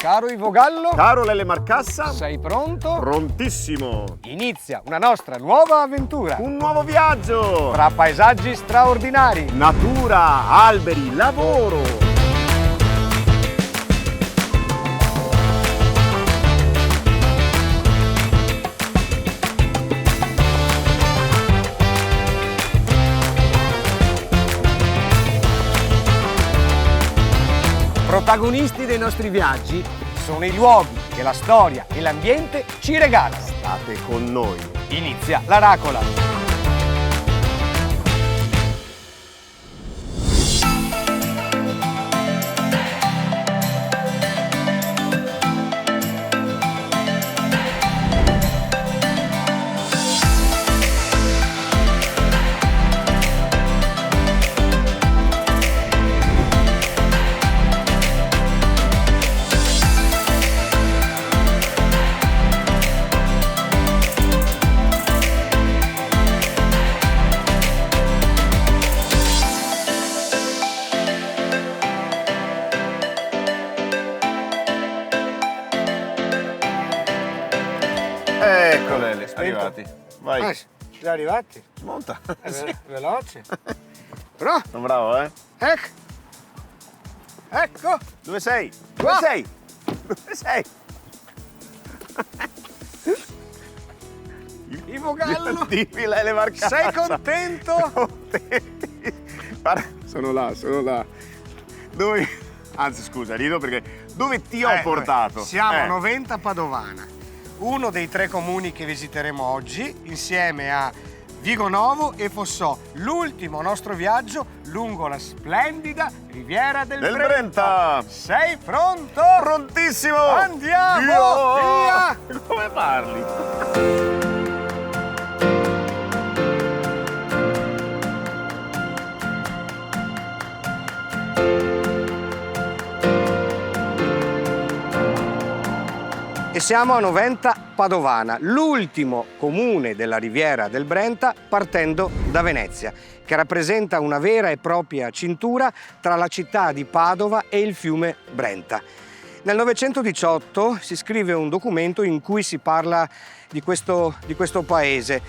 Caro Ivo Gallo, caro Lele Marcassa, sei pronto? Prontissimo! Inizia una nostra nuova avventura Un nuovo viaggio! tra paesaggi straordinari. Natura, alberi, lavoro! Protagonisti dei nostri viaggi sono i luoghi che la storia e l'ambiente ci regalano. State con noi! Inizia la Racola. Ecco Lele, arrivati. Vai, Siamo arrivati? monta. Sì. Veloce. Però, Sono bravo, eh? ecco. Ecco. Dove sei? Qua. Dove sei? Dove sei? Ivo Gallo, Dimmi Lele Marcassa. sei contento? Contenti. Guarda, sono là. Dove... Anzi, scusa, rido perché... Dove ti ho portato? Siamo a Noventa Padovana, uno dei 3 comuni che visiteremo oggi, insieme a Vigonovo e Fossò, l'ultimo nostro viaggio lungo la splendida riviera del Brenta. Sei pronto? Prontissimo! Andiamo! Via! Come parli? E siamo a Noventa Padovana, l'ultimo comune della riviera del Brenta partendo da Venezia, che rappresenta una vera e propria cintura tra la città di Padova e il fiume Brenta. Nel 918 si scrive un documento in cui si parla di questo paese,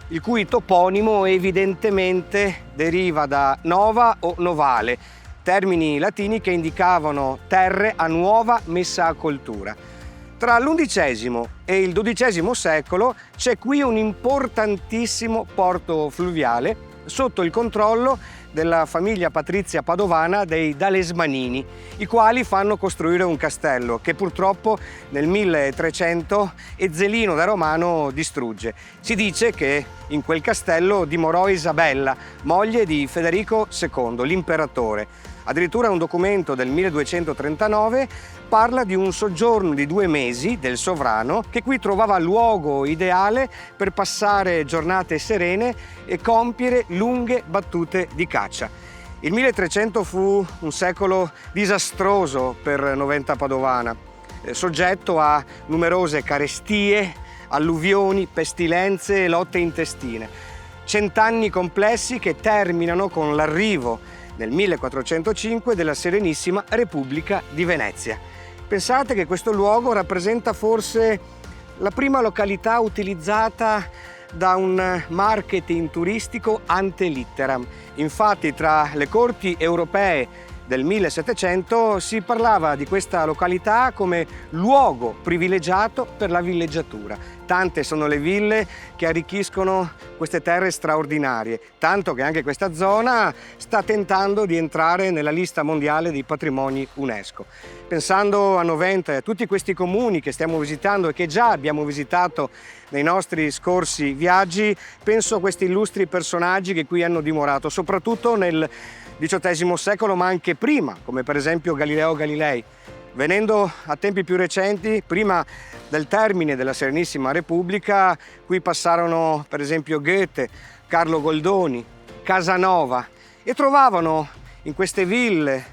il cui toponimo evidentemente deriva da nova o novale, termini latini che indicavano terre a nuova messa a coltura. Tra l'XI e il XII secolo c'è qui un importantissimo porto fluviale sotto il controllo della famiglia patrizia padovana dei Dalesmanini, i quali fanno costruire un castello che purtroppo nel 1300 Ezzelino da Romano distrugge. Si dice che in quel castello dimorò Isabella, moglie di Federico II, l'imperatore. Addirittura un documento del 1239 parla di un soggiorno di 2 mesi del sovrano che qui trovava luogo ideale per passare giornate serene e compiere lunghe battute di caccia. Il 1300 fu un secolo disastroso per Noventa Padovana, soggetto a numerose carestie, alluvioni, pestilenze e lotte intestine. 100 anni complessi che terminano con l'arrivo nel 1405 della Serenissima Repubblica di Venezia. Pensate che questo luogo rappresenta forse la prima località utilizzata da un marketing turistico ante litteram. Infatti tra le corti europee del 1700 si parlava di questa località come luogo privilegiato per la villeggiatura. Tante sono le ville che arricchiscono queste terre straordinarie, tanto che anche questa zona sta tentando di entrare nella lista mondiale dei patrimoni UNESCO. Pensando a Noventa e a tutti questi comuni che stiamo visitando e che già abbiamo visitato nei nostri scorsi viaggi, penso a questi illustri personaggi che qui hanno dimorato, soprattutto nel XVIII secolo, ma anche prima, come per esempio Galileo Galilei. Venendo a tempi più recenti, prima del termine della Serenissima Repubblica, qui passarono per esempio Goethe, Carlo Goldoni, Casanova e trovavano in queste ville,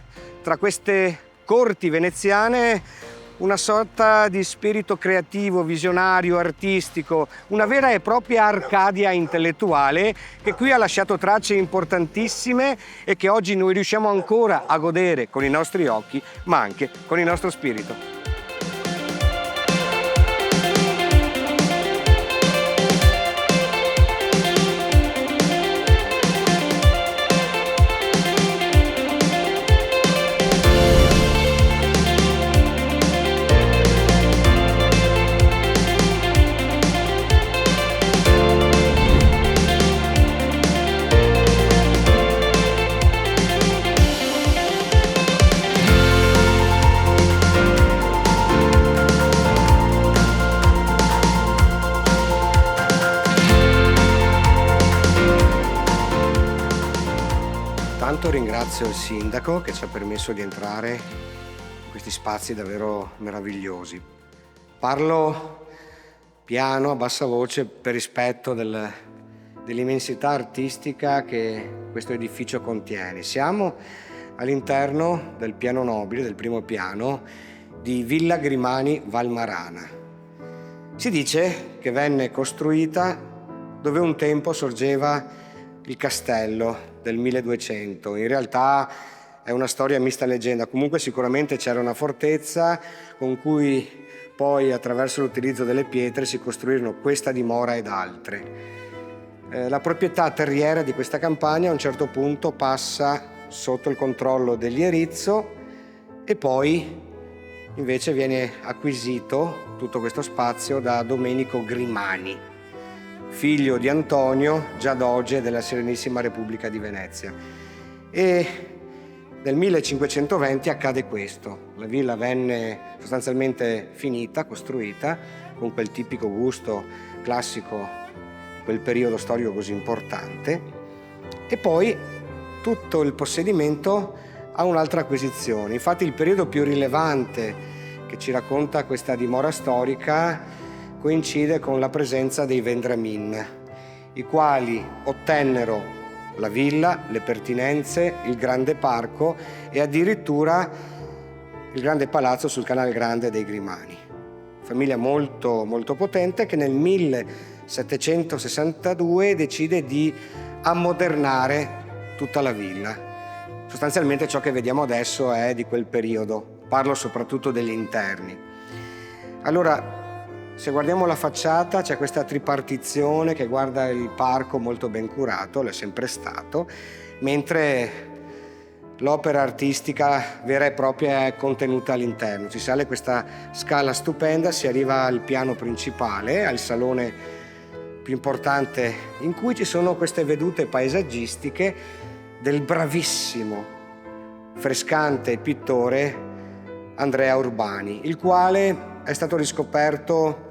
tra queste corti veneziane, una sorta di spirito creativo, visionario, artistico, una vera e propria Arcadia intellettuale che qui ha lasciato tracce importantissime e che oggi noi riusciamo ancora a godere con i nostri occhi, ma anche con il nostro spirito. ringrazio il sindaco che ci ha permesso di entrare in questi spazi davvero meravigliosi. Parlo piano, a bassa voce, per rispetto dell'immensità artistica che questo edificio contiene. Siamo all'interno del piano nobile, del primo piano, di Villa Grimani Valmarana. Si dice che venne costruita dove un tempo sorgeva il castello del 1200. In realtà è una storia mista leggenda. Comunque sicuramente c'era una fortezza con cui poi, attraverso l'utilizzo delle pietre, si costruirono questa dimora ed altre. La proprietà terriera di questa campagna a un certo punto passa sotto il controllo degli Erizzo e poi invece viene acquisito tutto questo spazio da Domenico Grimani, figlio di Antonio, già doge della Serenissima Repubblica di Venezia. E nel 1520 accade questo. La villa venne sostanzialmente finita, costruita, con quel tipico gusto classico di quel periodo storico così importante, e poi tutto il possedimento ha un'altra acquisizione. Infatti il periodo più rilevante che ci racconta questa dimora storica coincide con la presenza dei Vendramin, i quali ottennero la villa, le pertinenze, il grande parco e addirittura il grande palazzo sul Canal Grande dei Grimani. Famiglia molto, molto potente che nel 1762 decide di ammodernare tutta la villa. Sostanzialmente ciò che vediamo adesso è di quel periodo, parlo soprattutto degli interni. Allora, se guardiamo la facciata c'è questa tripartizione che guarda il parco molto ben curato, l'è sempre stato, mentre l'opera artistica vera e propria è contenuta all'interno. Si sale questa scala stupenda, si arriva al piano principale, al salone più importante, in cui ci sono queste vedute paesaggistiche del bravissimo frescante pittore Andrea Urbani, il quale è stato riscoperto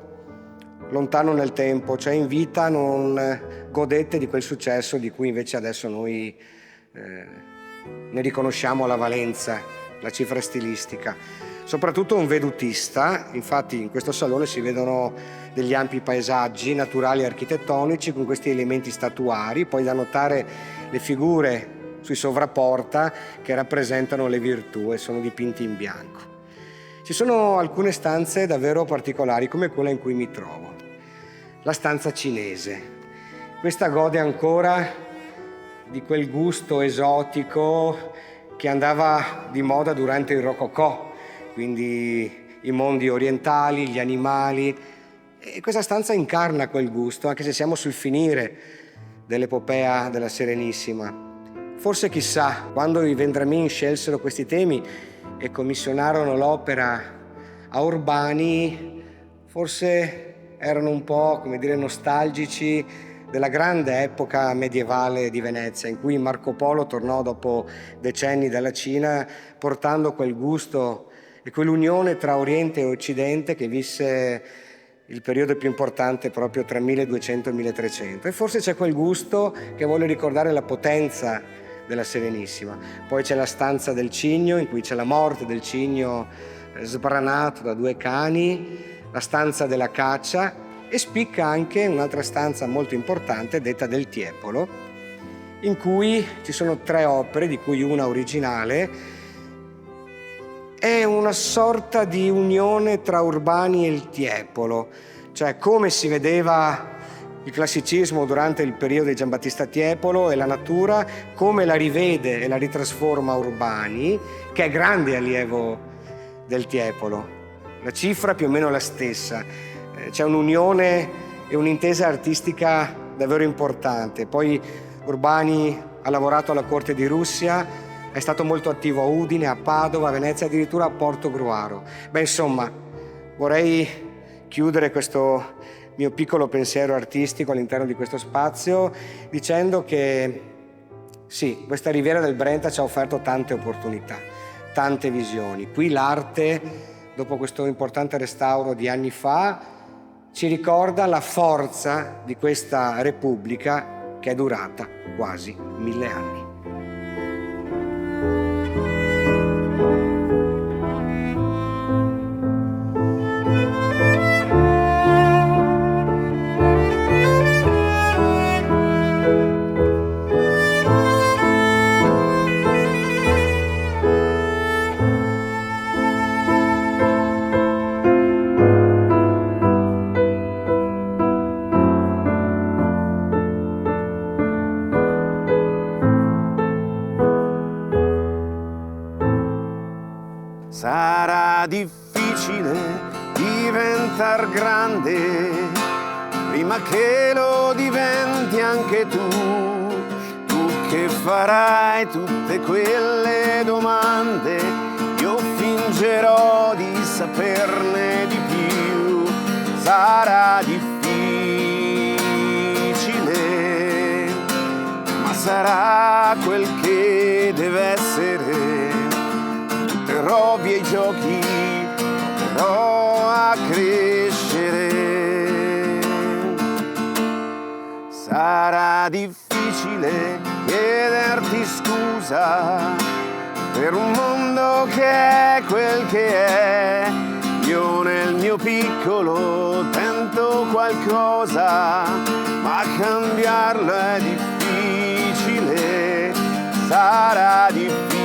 lontano nel tempo, cioè in vita non godette di quel successo di cui invece adesso noi ne riconosciamo la valenza, la cifra stilistica. Soprattutto un vedutista, infatti in questo salone si vedono degli ampi paesaggi naturali e architettonici con questi elementi statuari, poi da notare le figure sui sovrapporta che rappresentano le virtù e sono dipinti in bianco. Ci sono alcune stanze davvero particolari, come quella in cui mi trovo, la stanza cinese. Questa gode ancora di quel gusto esotico che andava di moda durante il Rococò, quindi i mondi orientali, gli animali, e questa stanza incarna quel gusto, anche se siamo sul finire dell'epopea della Serenissima. Forse chissà, quando i Vendramin scelsero questi temi e commissionarono l'opera a Urbani, forse erano un po', come dire, nostalgici della grande epoca medievale di Venezia, in cui Marco Polo tornò dopo decenni dalla Cina portando quel gusto e quell'unione tra Oriente e Occidente che visse il periodo più importante proprio tra 1200 e 1300. E forse c'è quel gusto che vuole ricordare la potenza della Serenissima. Poi c'è la stanza del cigno, in cui c'è la morte del cigno sbranato da due cani, la stanza della caccia, e spicca anche un'altra stanza molto importante, detta del Tiepolo, in cui ci sono 3 opere, di cui una originale. È una sorta di unione tra Urbani e il Tiepolo, cioè come si vedeva il classicismo durante il periodo di Giambattista Tiepolo e la natura, come la rivede e la ritrasforma Urbani, che è grande allievo del Tiepolo. La cifra più o meno la stessa. C'è un'unione e un'intesa artistica davvero importante. Poi Urbani ha lavorato alla corte di Russia, è stato molto attivo a Udine, a Padova, a Venezia, addirittura a Portogruaro. Insomma, vorrei chiudere questo mio piccolo pensiero artistico all'interno di questo spazio dicendo che sì, questa Riviera del Brenta ci ha offerto tante opportunità, tante visioni. Qui l'arte, dopo questo importante restauro di anni fa, ci ricorda la forza di questa Repubblica che è durata quasi 1000 anni. Sarà difficile diventar grande prima che lo diventi anche tu. Tu che farai tutte quelle domande, io fingerò di saperne di più. Sarà difficile, ma sarà quel che deve essere. Butterò via i giochi, proverò a crescere. Sarà difficile chiederti scusa per un mondo che è quel che è. Io nel mio piccolo tento qualcosa, ma cambiarlo è difficile. Sarà difficile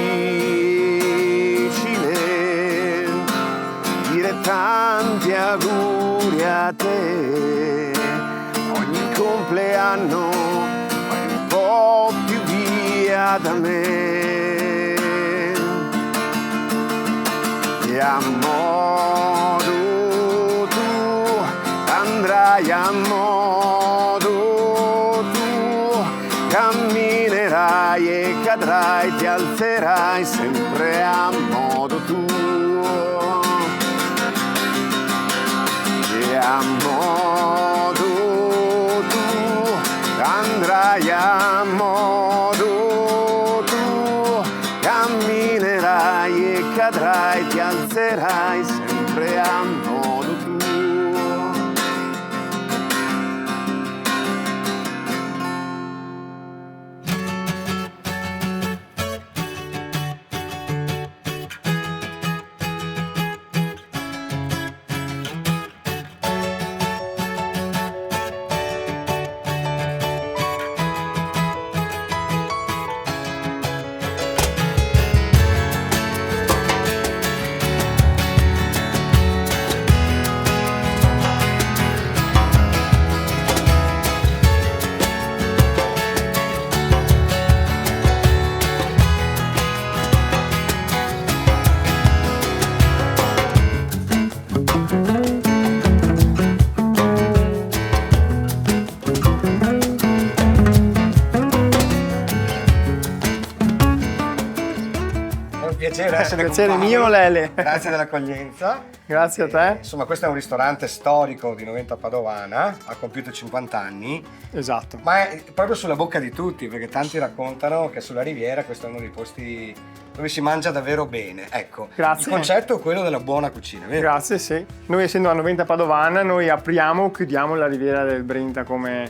dire tanti auguri a te. Ogni compleanno vai un po' più via da me. E a modo tu andrai, a modo tu camminerai e cadrai, ti alzerai sempre a modo tuo. E a modo tu andrai, a modo tu camminerai e cadrai, ti alzerai sempre a modo tuo. Piacere essere Piacere con Paolo. mio, Lele. Grazie dell'accoglienza. Grazie a te. Insomma, questo è un ristorante storico di Noventa Padovana, ha compiuto 50 anni, Esatto. ma è proprio sulla bocca di tutti, perché tanti raccontano che sulla Riviera questo è uno dei posti dove si mangia davvero bene. Ecco, Grazie. il concetto è quello della buona cucina, vero? Grazie, sì. Noi essendo a Noventa Padovana, noi apriamo o chiudiamo la Riviera del Brenta come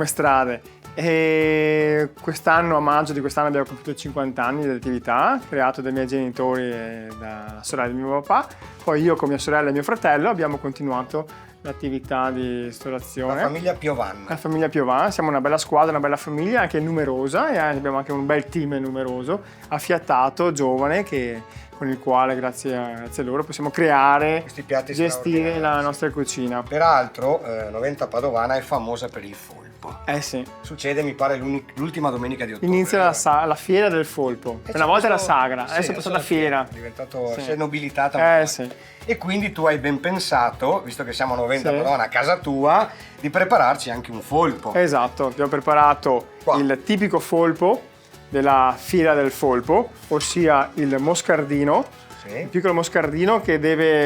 strade. E quest'anno, a maggio di quest'anno, abbiamo compiuto 50 anni di attività, creato dai miei genitori e da sorella del mio papà. Poi io con mia sorella e mio fratello abbiamo continuato l'attività di ristorazione. La famiglia Piovanna. La famiglia Piovana, siamo una bella squadra, una bella famiglia, anche numerosa, e abbiamo anche un bel team numeroso, affiatato, giovane, con il quale grazie a loro possiamo creare, Questi piatti gestire la straordinari. nostra cucina. Peraltro, Noventa Padovana è famosa per il folpo. Eh sì, Succede, mi pare, l'ultima domenica di ottobre. inizia la fiera del folpo. E Una volta era questo- sagra, sì, adesso è passata fiera. È diventato, Sì. si è nobilitata. Sì. E quindi tu hai ben pensato, visto che siamo a Noventa Sì. Padovana, a casa tua, di prepararci anche un folpo. Esatto, abbiamo preparato Qua. il tipico folpo della fiera del folpo, ossia il moscardino. Sì. Il piccolo moscardino che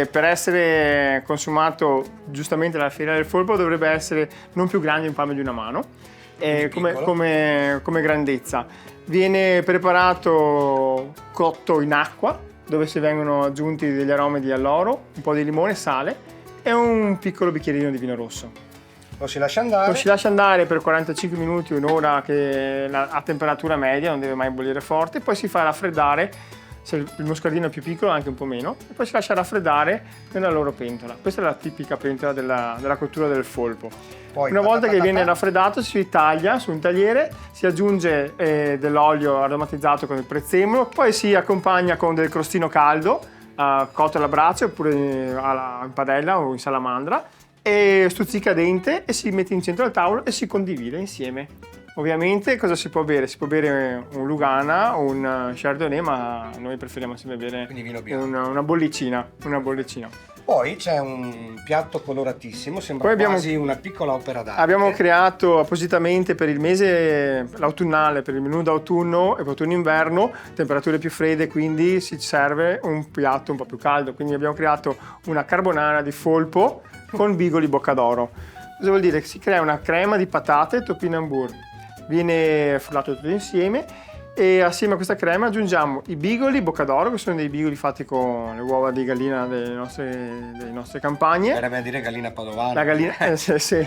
per essere consumato giustamente alla fiera del folpo dovrebbe essere non più grande di un palmo di una mano, piccolo. come grandezza. Viene preparato cotto in acqua, dove si vengono aggiunti degli aromi di alloro, un po' di limone, sale e un piccolo bicchierino di vino rosso. Lo si lascia andare. Lo si lascia andare per 45 minuti, un'ora a temperatura media, non deve mai bollire forte, poi si fa raffreddare. Se il moscardino è più piccolo, anche un po' meno, e poi si lascia raffreddare nella loro pentola. Questa è la tipica pentola della cottura del folpo. Poi, Una volta che viene raffreddato si taglia su un tagliere, si aggiunge dell'olio aromatizzato con il prezzemolo, poi si accompagna con del crostino caldo, cotto alla brace oppure in padella o in salamandra, e stuzzica dente e si mette in centro al tavolo e si condivide insieme. Ovviamente cosa si può bere? Si può bere un Lugana o un Chardonnay, ma noi preferiamo sempre bere Quindi vino bianco. una bollicina. Poi c'è un piatto coloratissimo, sembra Poi abbiamo- quasi una piccola opera d'arte. Abbiamo creato appositamente per il mese l'autunnale, per il menù d'autunno e autunno-inverno, temperature più fredde, quindi si serve un piatto un po' più caldo. Quindi abbiamo creato una carbonara di folpo con bigoli boccadoro. Cosa vuol dire? Che si crea una crema di patate topinambur, viene frullato tutto insieme e assieme a questa crema aggiungiamo i bigoli boccadoro, che sono dei bigoli fatti con le uova di gallina delle nostre campagne. Verrebbe a dire gallina padovana. La gallina, sì.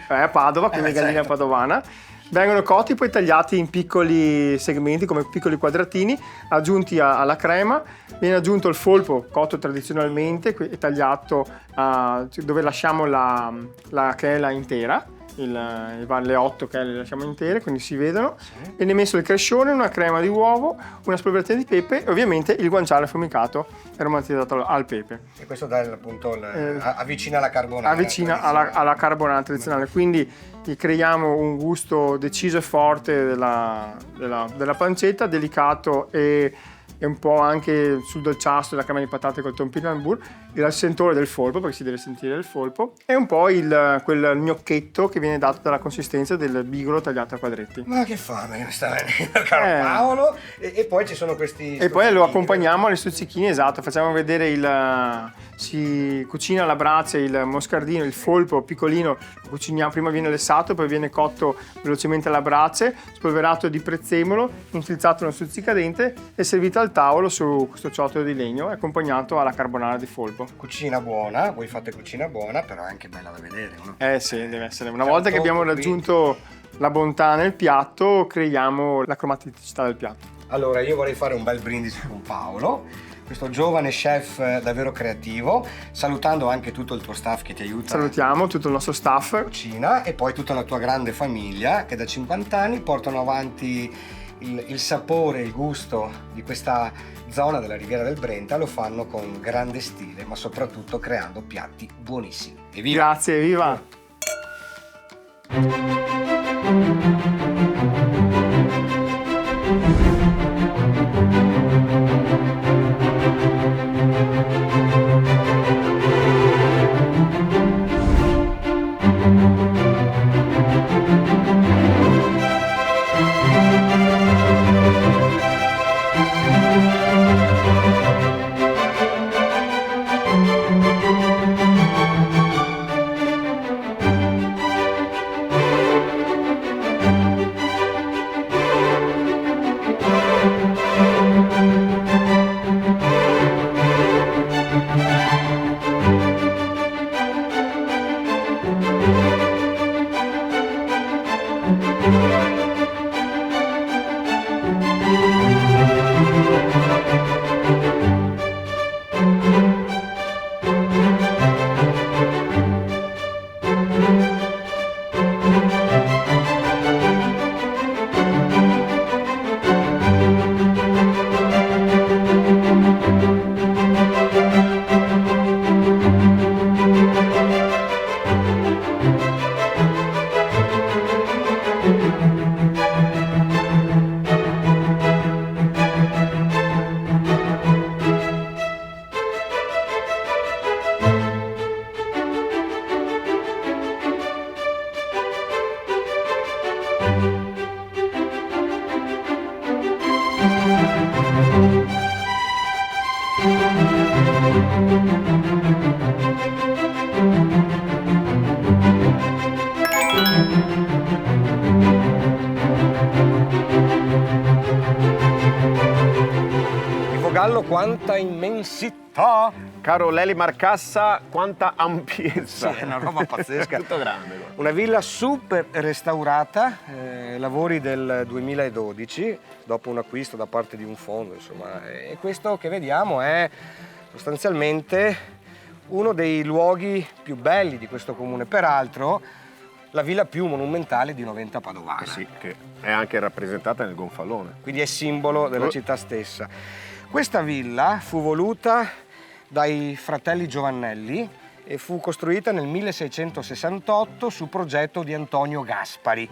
A Padova, quindi gallina padovana. Vengono cotti, poi tagliati in piccoli segmenti, come piccoli quadratini, aggiunti alla crema. Viene aggiunto il folpo cotto tradizionalmente e tagliato dove lasciamo la chela intera. Le 8 che le lasciamo intere, quindi si vedono. Viene messo il crescione, una crema di uovo, una spolverazione di pepe e ovviamente il guanciale affumicato e aromatizzato al pepe. E questo dà appunto avvicina alla carbonara. Avvicina alla carbonara tradizionale, quindi creiamo un gusto deciso e forte della pancetta, delicato e un po' anche sul dolciastro della crema di patate col topinambur, il sentore del folpo, perché si deve sentire il folpo, e un po' quel gnocchetto che viene dato dalla consistenza del bigolo tagliato a quadretti. Ma che fame mi sta venendo, caro Paolo! E poi ci sono questi... E poi lo accompagniamo alle stuzzichine, esatto, facciamo vedere si cucina alla brace il moscardino, il folpo piccolino, lo cuciniamo, prima viene lessato, poi viene cotto velocemente alla brace, spolverato di prezzemolo, infilzato in uno stuzzicadente e servito al tavolo su questo ciottolo di legno, accompagnato alla carbonara di folpo. Cucina buona, voi fate cucina buona, però è anche bella da vedere, no? Sì, deve essere. Una volta che abbiamo raggiunto la bontà nel piatto, creiamo la cromaticità del piatto. Allora, io vorrei fare un bel brindisi con Paolo, questo giovane chef davvero creativo, salutando anche tutto il tuo staff che ti aiuta. Salutiamo tutto il nostro staff. In cucina e poi tutta la tua grande famiglia che da 50 anni portano avanti il sapore, il gusto di questa zona della Riviera del Brenta, lo fanno con grande stile, ma soprattutto creando piatti buonissimi. Evviva! Grazie, viva! Gallo, quanta immensità! Caro Lely Marcassa, quanta ampiezza! Sì, è una roba pazzesca. Tutto grande. Guarda. Una villa super restaurata, lavori del 2012, dopo un acquisto da parte di un fondo, insomma. E questo che vediamo è sostanzialmente uno dei luoghi più belli di questo comune. Peraltro, la villa più monumentale di Noventa Padovana. Sì, che è anche rappresentata nel gonfalone. Quindi è simbolo della città stessa. Questa villa fu voluta dai fratelli Giovannelli e fu costruita nel 1668 su progetto di Antonio Gaspari.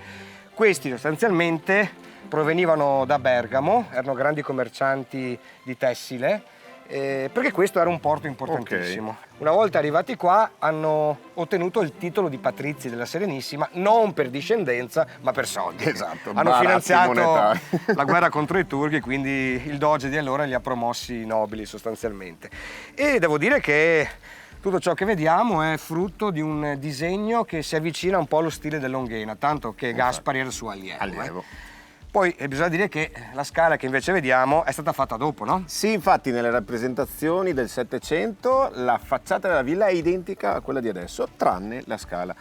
Questi sostanzialmente provenivano da Bergamo, erano grandi commercianti di tessile, perché questo era un porto importantissimo. Ok. Una volta arrivati qua hanno ottenuto il titolo di patrizi della Serenissima, non per discendenza ma per soldi. Esatto, Hanno barazzi finanziato monetari. la guerra contro i turchi, quindi il doge di allora li ha promossi nobili sostanzialmente. E devo dire che tutto ciò che vediamo è frutto di un disegno che si avvicina un po' allo stile dell'Onghena, tanto che Gaspari era il suo allievo. Allievo. Poi bisogna dire che la scala che invece vediamo è stata fatta dopo, no? Sì, infatti nelle rappresentazioni del Settecento la facciata della villa è identica a quella di adesso, tranne la scala.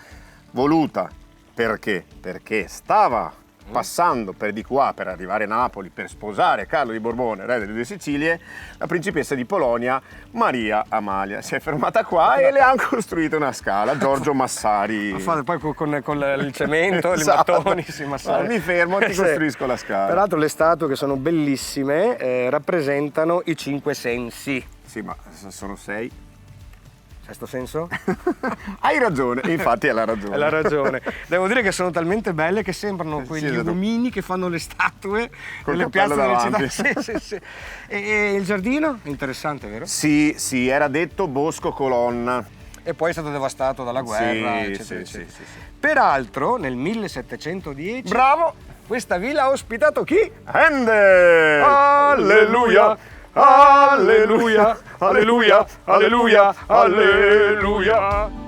Voluta perché? Perché stava passando per di qua per arrivare a Napoli per sposare Carlo di Borbone, re delle due Sicilie, la principessa di Polonia Maria Amalia. Si è fermata qua e le hanno costruito una scala, Giorgio Massari. Poi con il cemento, i Esatto. mattoni, si massare. Mi fermo, ti costruisco la scala. Peraltro le statue, che sono bellissime, rappresentano i 5 sensi. Sì, ma sono 6. Sesto senso? Hai ragione, infatti è la ragione. È la ragione. Devo dire che sono talmente belle che sembrano quegli esatto. uomini che fanno le statue Col nelle cappello piazze delle davanti. città. Sì. E il giardino? Interessante, vero? Sì, era detto bosco colonna. E poi è stato devastato dalla guerra, Sì, eccetera, sì. eccetera. Peraltro, nel 1710, Bravo! questa villa ha ospitato chi? Handel! Alleluia! Alleluia! Alleluia! Alleluia! Alleluia!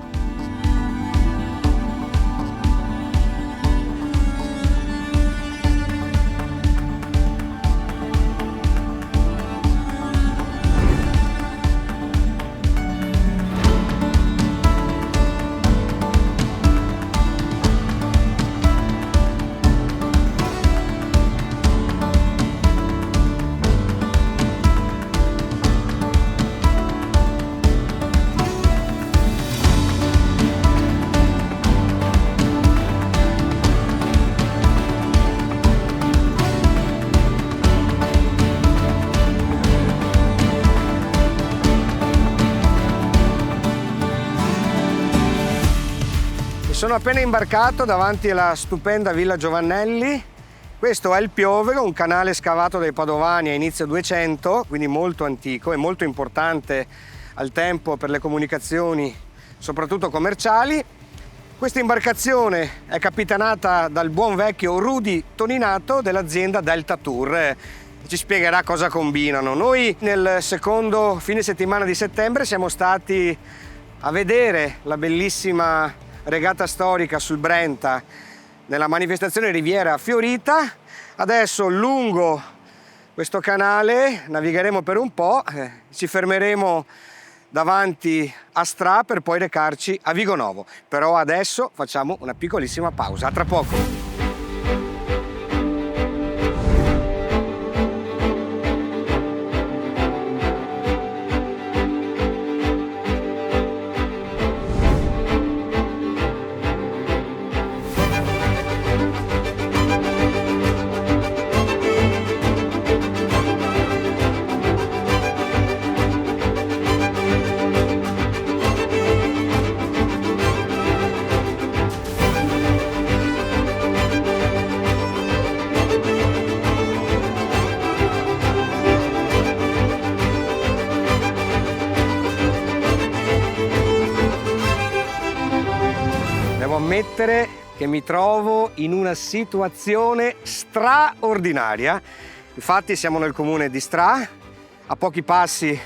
Sono appena imbarcato davanti alla stupenda Villa Giovannelli. Questo è il Piovero, un canale scavato dai Padovani a inizio 200, quindi molto antico e molto importante al tempo per le comunicazioni, soprattutto commerciali. Questa imbarcazione è capitanata dal buon vecchio Rudy Toninato dell'azienda Delta Tour. Ci spiegherà cosa combinano. Noi nel secondo fine settimana di settembre siamo stati a vedere la bellissima regata storica sul Brenta nella manifestazione Riviera Fiorita. Adesso lungo questo canale navigheremo per un po', ci fermeremo davanti a Stra per poi recarci a Vigonovo. Però adesso facciamo una piccolissima pausa. A tra poco. Devo ammettere che mi trovo in una situazione straordinaria. Infatti siamo nel comune di Stra, a pochi passi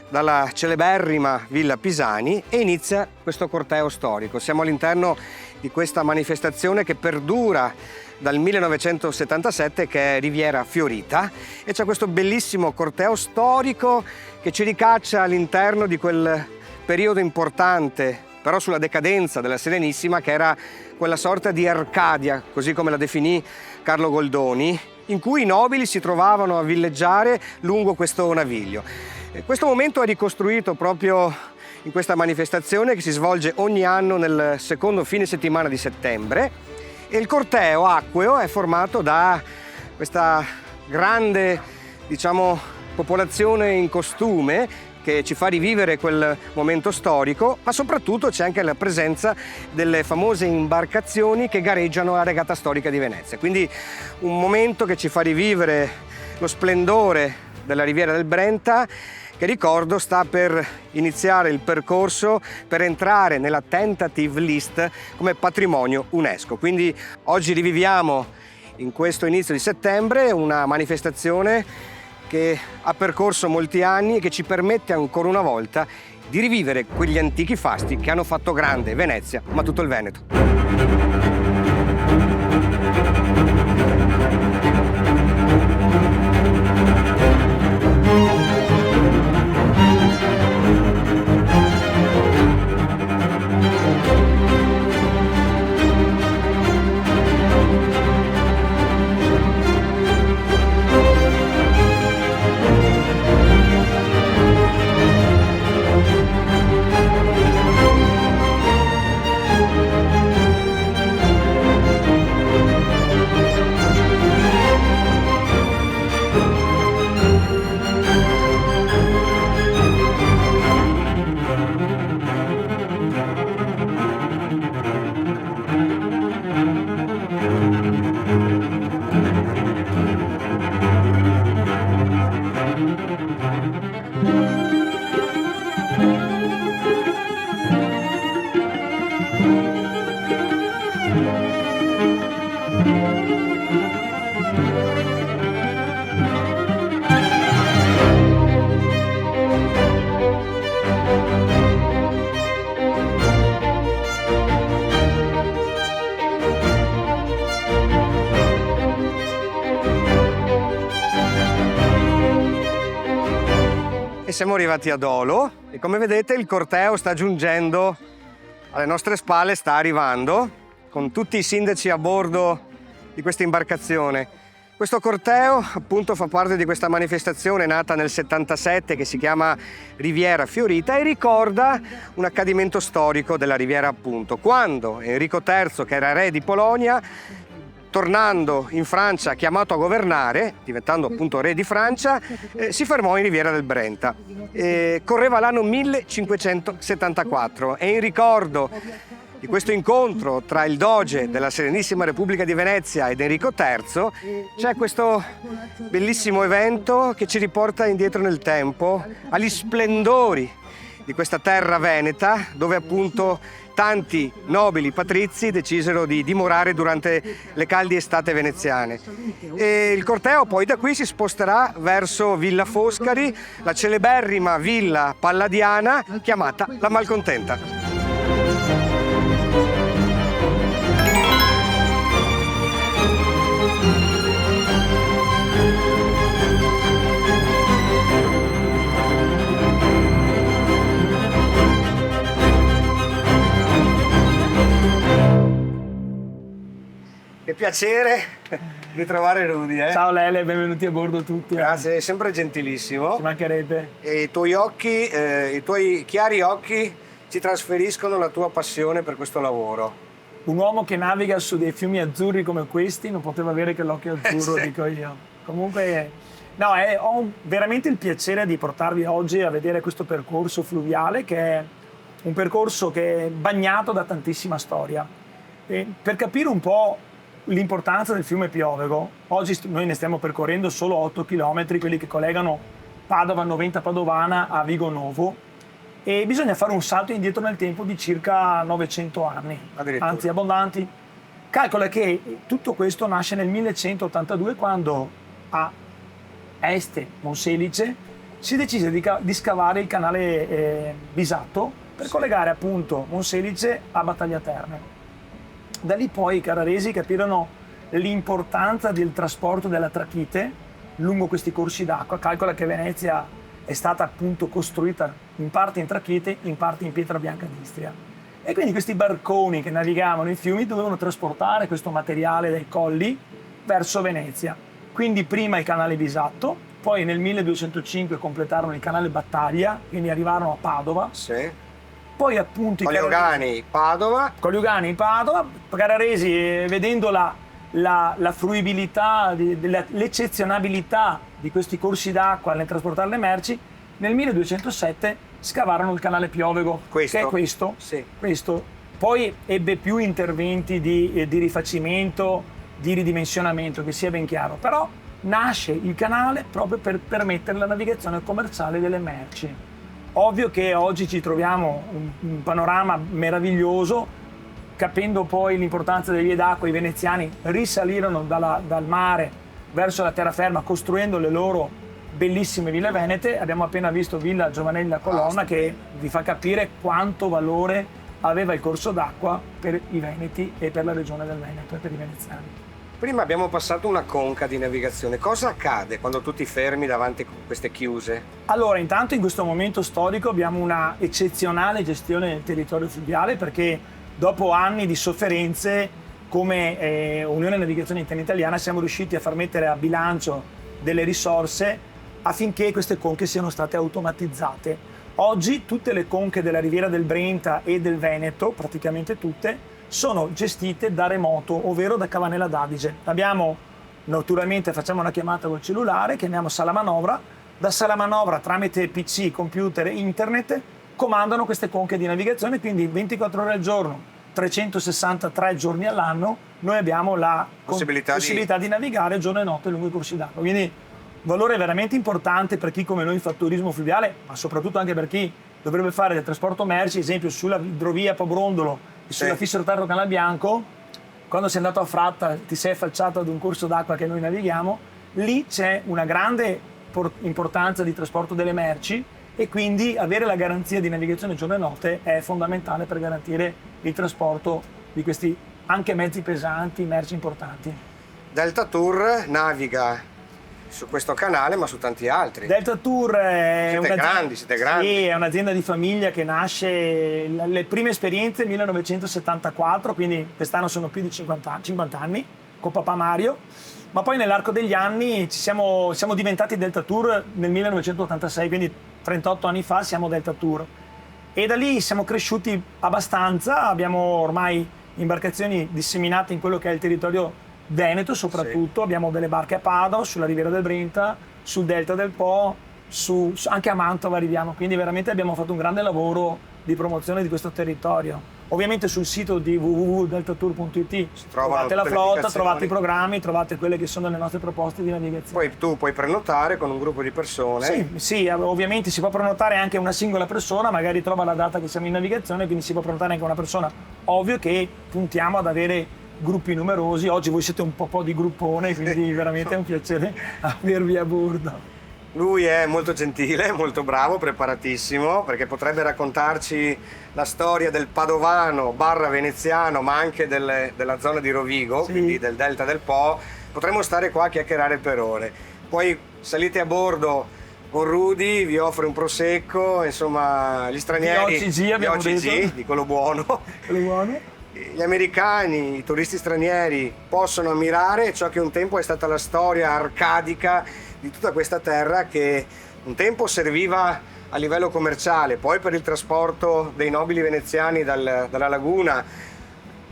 dalla celeberrima Villa Pisani, e inizia questo corteo storico. Siamo all'interno di questa manifestazione che perdura dal 1977, che è Riviera Fiorita, e c'è questo bellissimo corteo storico che ci ricaccia all'interno di quel periodo importante, però sulla decadenza della Serenissima, che era quella sorta di Arcadia, così come la definì Carlo Goldoni, in cui i nobili si trovavano a villeggiare lungo questo naviglio. Questo momento è ricostruito proprio in questa manifestazione che si svolge ogni anno nel secondo fine settimana di settembre, e il corteo acqueo è formato da questa grande, popolazione in costume che ci fa rivivere quel momento storico, ma soprattutto c'è anche la presenza delle famose imbarcazioni che gareggiano la regata storica di Venezia. Quindi un momento che ci fa rivivere lo splendore della Riviera del Brenta, che ricordo sta per iniziare il percorso per entrare nella tentative list come patrimonio UNESCO. Quindi oggi riviviamo in questo inizio di settembre una manifestazione che ha percorso molti anni e che ci permette ancora una volta di rivivere quegli antichi fasti che hanno fatto grande Venezia, ma tutto il Veneto. E siamo arrivati ad Olo e come vedete il corteo sta giungendo alle nostre spalle, sta arrivando con tutti i sindaci a bordo di questa imbarcazione. Questo corteo appunto fa parte di questa manifestazione nata nel 77 che si chiama Riviera Fiorita e ricorda un accadimento storico della Riviera appunto, quando Enrico III, che era re di Polonia, tornando in Francia chiamato a governare, diventando appunto re di Francia, si fermò in Riviera del Brenta. Correva l'anno 1574 e in ricordo di questo incontro tra il Doge della Serenissima Repubblica di Venezia ed Enrico III c'è questo bellissimo evento che ci riporta indietro nel tempo agli splendori di questa terra veneta dove appunto tanti nobili patrizi decisero di dimorare durante le calde estate veneziane. E il corteo poi da qui si sposterà verso Villa Foscari, la celeberrima villa palladiana chiamata La Malcontenta. Che piacere ritrovare Rudy. Ciao Lele, benvenuti a bordo tutti. Grazie, è sempre gentilissimo. Ci mancherebbe. E i tuoi occhi, i tuoi chiari occhi ci trasferiscono la tua passione per questo lavoro. Un uomo che naviga su dei fiumi azzurri come questi non poteva avere che l'occhio azzurro, Sì. dico io. Comunque, no, ho veramente il piacere di portarvi oggi a vedere questo percorso fluviale che è un percorso che è bagnato da tantissima storia. E per capire un po' l'importanza del fiume Piovego, oggi noi ne stiamo percorrendo solo 8 km, quelli che collegano Padova, Noventa Padovana a Vigo Novo, e bisogna fare un salto indietro nel tempo di circa 900 anni, Addirittura. anzi abbondanti. Calcola che tutto questo nasce nel 1182 quando a Este, Monselice, si decise di scavare il canale Bisatto per collegare appunto Monselice a Battaglia Terme. Da lì poi i carraresi capirono l'importanza del trasporto della trachite lungo questi corsi d'acqua. Calcola che Venezia è stata appunto costruita in parte in trachite, in parte in pietra bianca d'Istria. E quindi questi barconi che navigavano i fiumi dovevano trasportare questo materiale dai colli verso Venezia. Quindi prima il canale Bisatto, poi nel 1205 completarono il canale Battaglia, quindi arrivarono a Padova. Sì. Poi appunto Coniugani, Padova. Coniugani in Padova, carraresi vedendo la fruibilità, l'eccezionabilità di questi corsi d'acqua nel trasportare le merci, nel 1207 scavarono il canale Piovego, Questo? che è questo. Sì. Questo. Poi ebbe più interventi di rifacimento, di ridimensionamento, che sia ben chiaro, però nasce il canale proprio per permettere la navigazione commerciale delle merci. Ovvio che oggi ci troviamo un panorama meraviglioso, capendo poi l'importanza delle vie d'acqua, i veneziani risalirono dal mare verso la terraferma costruendo le loro bellissime ville venete. Abbiamo appena visto Villa Giovanella Colonna, che vi fa capire quanto valore aveva il corso d'acqua per i veneti e per la regione del Veneto e per i veneziani. Prima abbiamo passato una conca di navigazione. Cosa accade quando tu ti fermi davanti a queste chiuse? Allora, intanto in questo momento storico abbiamo una eccezionale gestione del territorio fluviale, perché dopo anni di sofferenze come Unione Navigazione Italiana siamo riusciti a far mettere a bilancio delle risorse affinché queste conche siano state automatizzate. Oggi tutte le conche della Riviera del Brenta e del Veneto, praticamente tutte, sono gestite da remoto, ovvero da Cavanella d'Adige. Abbiamo, naturalmente facciamo una chiamata col cellulare, chiamiamo Sala Manovra, da Sala Manovra tramite PC, computer e internet comandano queste conche di navigazione, quindi 24 ore al giorno, 363 giorni all'anno, noi abbiamo la possibilità di navigare giorno e notte lungo i corsi d'acqua. Quindi valore veramente importante per chi come noi fa turismo fluviale, ma soprattutto anche per chi dovrebbe fare del trasporto merci, esempio sulla idrovia Po-Brondolo e sulla Fissero Tarro Canal Bianco. Quando sei andato a Fratta ti sei affacciato ad un corso d'acqua che noi navighiamo, lì c'è una grande importanza di trasporto delle merci e quindi avere la garanzia di navigazione giorno e notte è fondamentale per garantire il trasporto di questi anche mezzi pesanti, merci importanti. Delta Tour naviga su questo canale ma su tanti altri. Delta Tour è siete grandi. Sì, è un'azienda di famiglia che nasce, le prime esperienze 1974, quindi quest'anno sono più di 50 anni, con papà Mario, ma poi nell'arco degli anni siamo diventati Delta Tour nel 1986, quindi 38 anni fa siamo Delta Tour. E da lì siamo cresciuti abbastanza, abbiamo ormai imbarcazioni disseminate in quello che è il territorio Veneto soprattutto, abbiamo delle barche a Padova, sulla Riviera del Brenta, sul Delta del Po, anche a Mantova arriviamo, quindi veramente abbiamo fatto un grande lavoro di promozione di questo territorio. Ovviamente sul sito di www.deltatour.it trovate la flotta, trovate i programmi, trovate quelle che sono le nostre proposte di navigazione. Poi tu puoi prenotare con un gruppo di persone. Sì, ovviamente si può prenotare anche una singola persona, magari trova la data che siamo in navigazione, quindi si può prenotare anche una persona. Ovvio che puntiamo ad avere gruppi numerosi, oggi voi siete un po' di gruppone, quindi veramente è un piacere avervi a bordo. Lui è molto gentile, molto bravo, preparatissimo, perché potrebbe raccontarci la storia del padovano barra veneziano, ma anche della zona di Rovigo, quindi del Delta del Po. Potremmo stare qua a chiacchierare per ore. Poi salite a bordo con Rudy, vi offre un prosecco, insomma, gli stranieri, gli OCG, di quello buono. Quello buono. Gli americani, i turisti stranieri possono ammirare ciò che un tempo è stata la storia arcadica di tutta questa terra, che un tempo serviva a livello commerciale, poi per il trasporto dei nobili veneziani dalla laguna,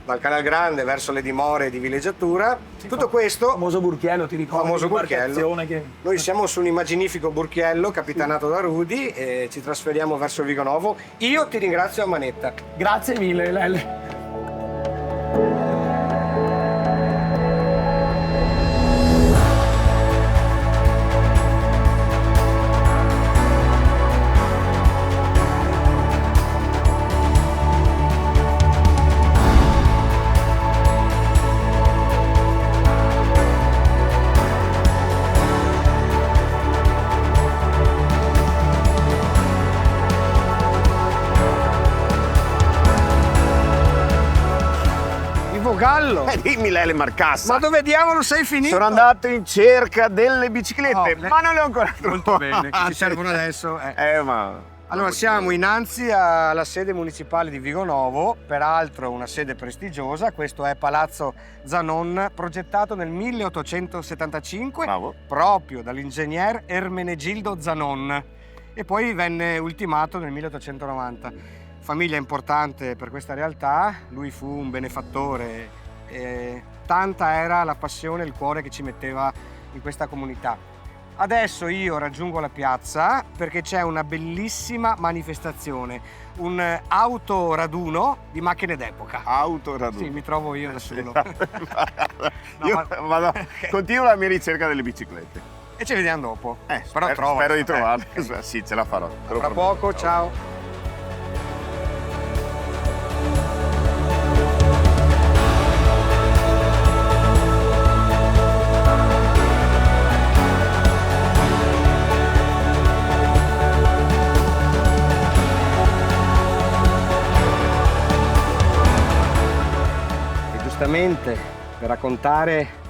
dal Canal Grande verso le dimore di villeggiatura. Tutto questo, famoso Burchiello, ti ricordi? Famoso Burchiello. Noi siamo su un immaginifico Burchiello capitanato da Rudy e ci trasferiamo verso Vigonovo. Io ti ringrazio a manetta. Grazie mille, Lele. Gallo. Dimmi Lele Marcassa. Ma dove diavolo sei finito? Sono andato in cerca delle biciclette, Oh, ma non le ho ancora trovate. Molto bene, che ci servono adesso. Ma... Allora, siamo innanzi alla sede municipale di Vigonovo, peraltro una sede prestigiosa. Questo è Palazzo Zanon, progettato nel 1875, Bravo. proprio dall'ingegner Ermenegildo Zanon, e poi venne ultimato nel 1890. Famiglia importante per questa realtà, lui fu un benefattore, tanta era la passione e il cuore che ci metteva in questa comunità. Adesso io raggiungo la piazza perché c'è una bellissima manifestazione, un autoraduno di macchine d'epoca. Autoraduno. Sì, mi trovo io da solo. Io vado, continuo la mia ricerca delle biciclette. E ci vediamo dopo. Però Spero di trovarle. ok. Sì, ce la farò. Te lo Tra prometto. poco, ciao. E giustamente, per raccontare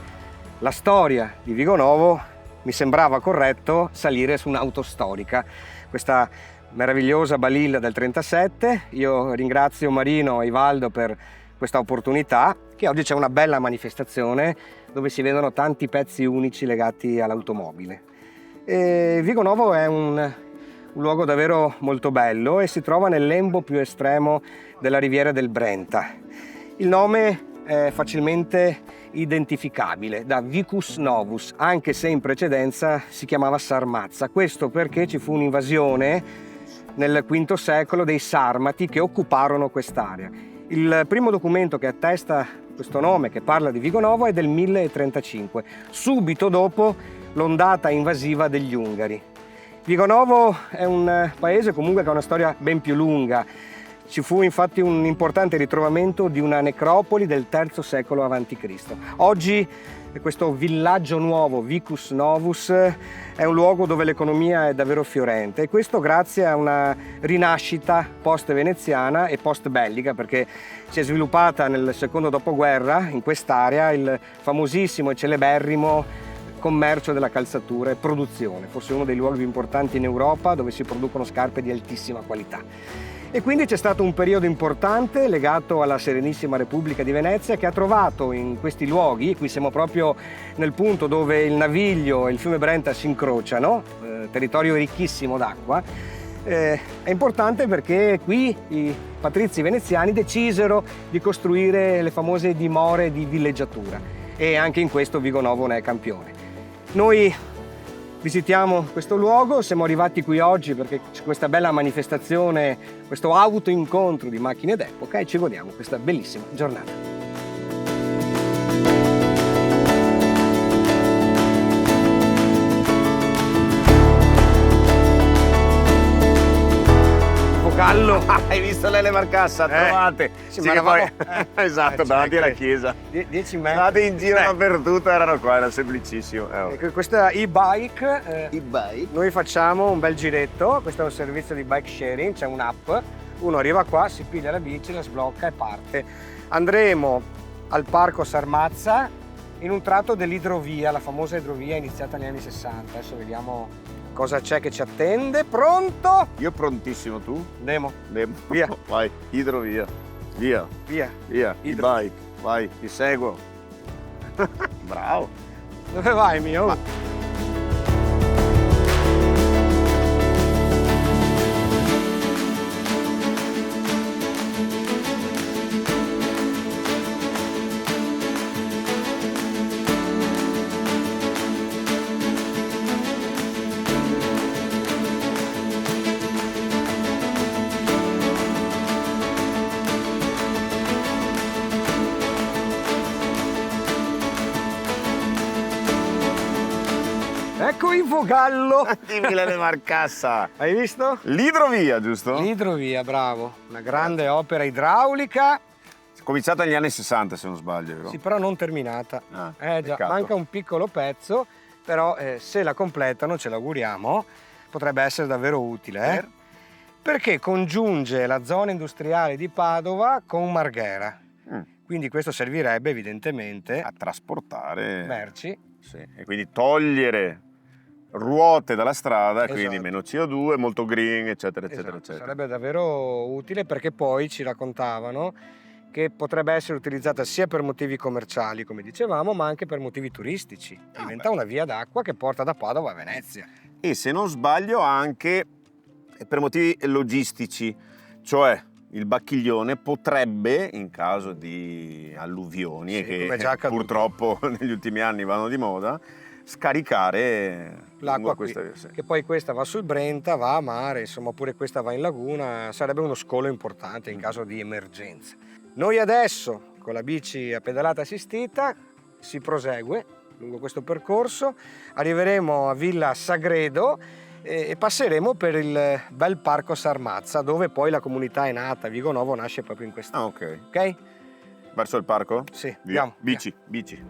la storia di Vigonovo mi sembrava corretto salire su un'auto storica, questa meravigliosa Balilla del 37. Io ringrazio Marino e Ivaldo per questa opportunità, che oggi c'è una bella manifestazione dove si vedono tanti pezzi unici legati all'automobile. E Vigonovo è un luogo davvero molto bello e si trova nel lembo più estremo della riviera del Brenta. Il nome è facilmente identificabile da Vicus Novus, anche se in precedenza si chiamava Sarmazza. Questo perché ci fu un'invasione nel V secolo dei Sarmati che occuparono quest'area. Il primo documento che attesta questo nome, che parla di Vigonovo, è del 1035, subito dopo l'ondata invasiva degli Ungari. Vigonovo è un paese comunque che ha una storia ben più lunga. Ci fu infatti un importante ritrovamento di una necropoli del III secolo a.C. Oggi questo villaggio nuovo, Vicus Novus, è un luogo dove l'economia è davvero fiorente, e questo grazie a una rinascita post-veneziana e post-bellica, perché si è sviluppata nel secondo dopoguerra in quest'area il famosissimo e celeberrimo commercio della calzatura e produzione, forse uno dei luoghi più importanti in Europa dove si producono scarpe di altissima qualità. E quindi c'è stato un periodo importante legato alla Serenissima Repubblica di Venezia, che ha trovato in questi luoghi, qui siamo proprio nel punto dove il Naviglio e il fiume Brenta si incrociano, territorio ricchissimo d'acqua. È importante perché qui i patrizi veneziani decisero di costruire le famose dimore di villeggiatura, e anche in questo Vigonovo ne è campione. Noi visitiamo questo luogo, siamo arrivati qui oggi perché c'è questa bella manifestazione, questo autoincontro di macchine d'epoca, e ci godiamo questa bellissima giornata. Gallo. Hai visto l'Ele Marcassa? Trovate. Sì, Sì, ma che poi... eravamo- esatto, ci davanti alla mancherebbe. chiesa. 10 metri. Andate in giro dappertutto, erano qua, era semplicissimo. Questa e-bike, E-bike. noi facciamo un bel giretto, questo è un servizio di bike sharing, c'è un'app, uno arriva qua, si piglia la bici, la sblocca e parte. Andremo al parco Sarmazza in un tratto dell'idrovia, la famosa idrovia iniziata negli anni 60. Adesso vediamo cosa c'è che ci attende. Pronto? Io prontissimo, tu? Andiamo. Via. Vai, idrovia. Via, Via. via, Idro. e-bike. Vai, ti seguo. Bravo. Dove vai, mio? Ecco il Vogallo. Dimmi l'Ele Marcassa. Hai visto? L'idrovia, giusto? L'idrovia, bravo. Una grande opera idraulica. Cominciata negli anni 60, se non sbaglio, vero? Sì, però non terminata. Ah, Già, peccato. manca un piccolo pezzo, però se la completano, ce l'auguriamo, potrebbe essere davvero utile. Perché congiunge la zona industriale di Padova con Marghera. Quindi questo servirebbe evidentemente A trasportare merci. Sì. E quindi togliere ruote dalla strada, Esatto. quindi meno CO2, molto green, eccetera, eccetera, Esatto, eccetera. sarebbe davvero utile, perché poi ci raccontavano che potrebbe essere utilizzata sia per motivi commerciali, come dicevamo, ma anche per motivi turistici. Diventa una via d'acqua che porta da Padova a Venezia. E se non sbaglio anche per motivi logistici, cioè il Bacchiglione potrebbe, in caso di alluvioni, Sì, che come già accaduto. purtroppo negli ultimi anni vanno di moda, scaricare L'acqua lungo qui, sì. che poi questa va sul Brenta, va a mare, insomma, oppure questa va in laguna, sarebbe uno scolo importante in caso di emergenza. Noi adesso, con la bici a pedalata assistita, si prosegue lungo questo percorso, arriveremo a Villa Sagredo e passeremo per il bel parco Sarmazza, dove poi la comunità è nata. Vigonovo nasce proprio in questa. Ah, ok. Ok? Verso il parco? Sì, Via. andiamo. Bici, bici.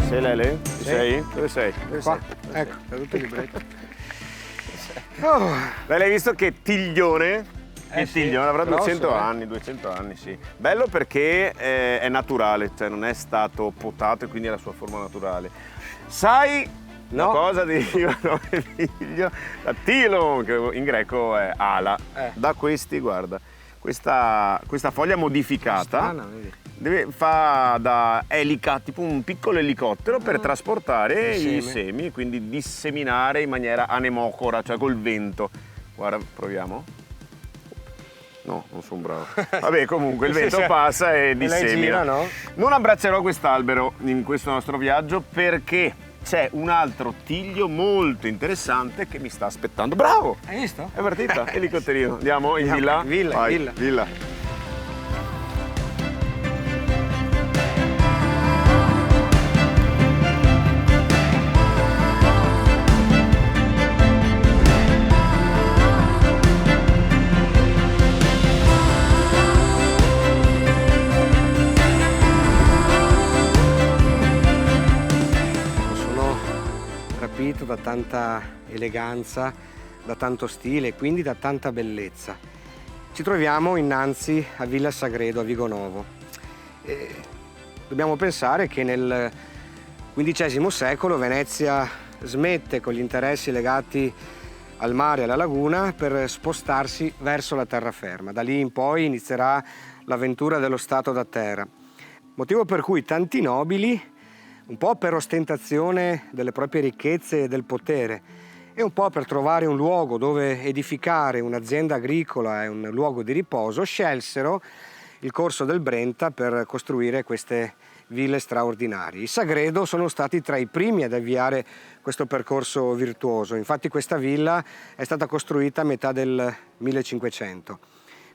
Sei Lele? Ci sei? Dove sei? Dove Qua, sei? ecco, è tutto il libretto. Oh, Beh, l'hai visto che tiglione? Il sì, tiglione avrà grosso, 200 anni, sì. Bello perché è naturale, cioè non è stato potato e quindi ha la sua forma naturale. Sai una No. cosa di Ivano e Figlio? La tilo, che in greco è ala. Da questi, guarda, questa foglia modificata strana, vedi? fa da elica, tipo un piccolo elicottero per trasportare Il i seme. semi, quindi disseminare in maniera anemocora, cioè col vento. Guarda, proviamo. No, non sono bravo. Vabbè, comunque il vento passa e lei dissemina. gira, no? Non abbraccerò quest'albero in questo nostro viaggio perché c'è un altro tiglio molto interessante che mi sta aspettando. Bravo! Hai visto? È partita, elicotterino. Andiamo in villa? Villa, Vai, villa. villa. Sono rapito da tanta eleganza, da tanto stile e quindi da tanta bellezza. Ci troviamo innanzi a Villa Sagredo a Vigonovo. E dobbiamo pensare che nel XV secolo Venezia smette con gli interessi legati al mare e alla laguna per spostarsi verso la terraferma. Da lì in poi inizierà l'avventura dello Stato da terra. Motivo per cui tanti nobili, un po' per ostentazione delle proprie ricchezze e del potere, e un po' per trovare un luogo dove edificare un'azienda agricola e un luogo di riposo, scelsero il corso del Brenta per costruire queste ville straordinarie. I Sagredo sono stati tra i primi ad avviare questo percorso virtuoso. Infatti questa villa è stata costruita a metà del 1500.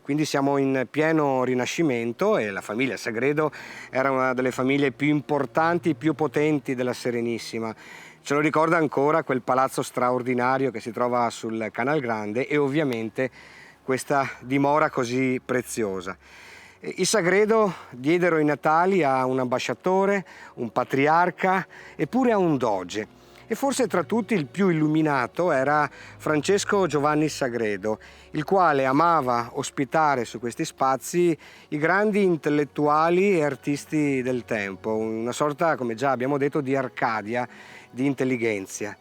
Quindi siamo in pieno Rinascimento e la famiglia Sagredo era una delle famiglie più importanti, più potenti della Serenissima. Ce lo ricorda ancora quel palazzo straordinario che si trova sul Canal Grande e ovviamente questa dimora così preziosa. I Sagredo diedero i natali a un ambasciatore, un patriarca e pure a un doge. E forse tra tutti il più illuminato era Francesco Giovanni Sagredo, il quale amava ospitare su questi spazi i grandi intellettuali e artisti del tempo, una sorta, come già abbiamo detto, di Arcadia, di intelligenza.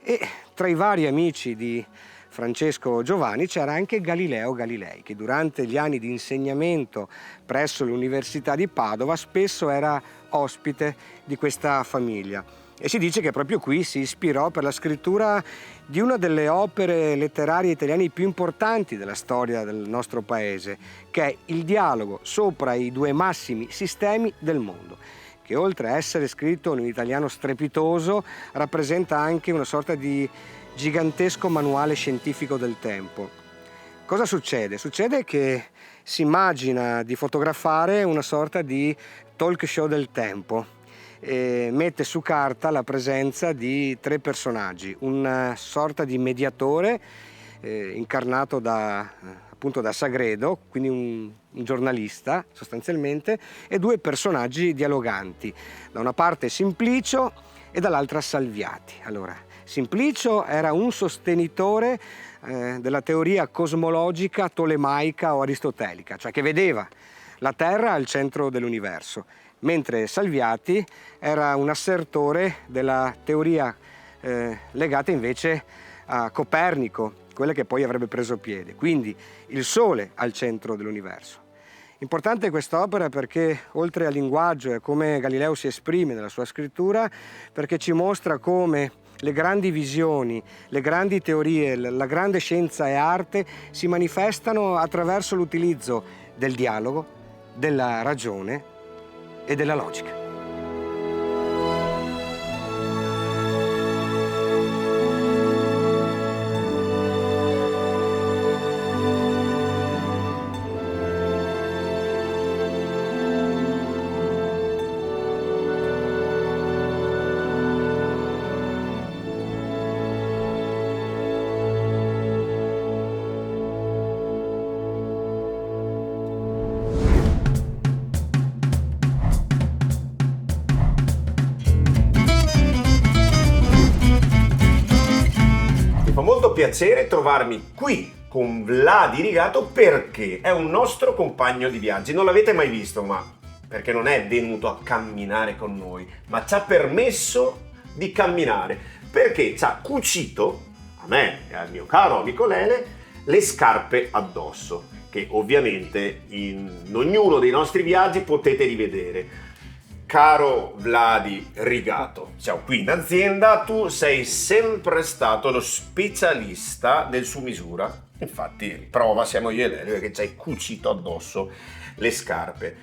E tra i vari amici di Francesco Giovanni c'era anche Galileo Galilei, che durante gli anni di insegnamento presso l'Università di Padova spesso era ospite di questa famiglia. E si dice che proprio qui si ispirò per la scrittura di una delle opere letterarie italiane più importanti della storia del nostro paese, che è Il dialogo sopra i due massimi sistemi del mondo, che oltre a essere scritto in un italiano strepitoso, rappresenta anche una sorta di gigantesco manuale scientifico del tempo. Cosa succede? Succede che si immagina di fotografare una sorta di talk show del tempo. E mette su carta la presenza di tre personaggi, una sorta di mediatore incarnato appunto da Sagredo, quindi un giornalista sostanzialmente, e due personaggi dialoganti, da una parte Simplicio e dall'altra Salviati. Allora, Simplicio era un sostenitore della teoria cosmologica tolemaica o aristotelica, cioè che vedeva la Terra al centro dell'universo. mentre Salviati era un assertore della teoria legata invece a Copernico, quella che poi avrebbe preso piede, quindi il Sole al centro dell'universo. Importante quest'opera perché, oltre al linguaggio e a come Galileo si esprime nella sua scrittura, perché ci mostra come le grandi visioni, le grandi teorie, la grande scienza e arte si manifestano attraverso l'utilizzo del dialogo, della ragione e della logica. Piacere trovarmi qui con Vladi Rigato perché è un nostro compagno di viaggi. Non l'avete mai visto, ma perché non è venuto a camminare con noi, ma ci ha permesso di camminare perché ci ha cucito, a me e al mio caro amico Lele, le scarpe addosso, che ovviamente in ognuno dei nostri viaggi potete rivedere. Caro Vladi Rigato, siamo qui in azienda, tu sei sempre stato lo specialista del su misura, infatti prova siamo io e lei perché ci hai cucito addosso le scarpe,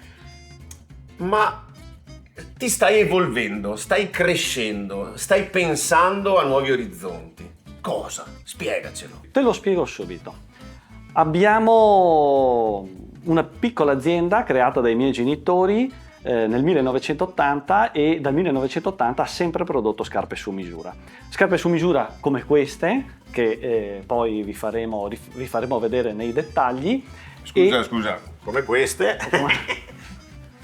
ma ti stai evolvendo, stai crescendo, stai pensando a nuovi orizzonti. Cosa? Spiegacelo. Te lo spiego subito. Abbiamo una piccola azienda creata dai miei genitori nel 1980 e dal 1980 ha sempre prodotto scarpe su misura. Scarpe su misura come queste, che poi vi faremo vedere nei dettagli. Scusa, come queste?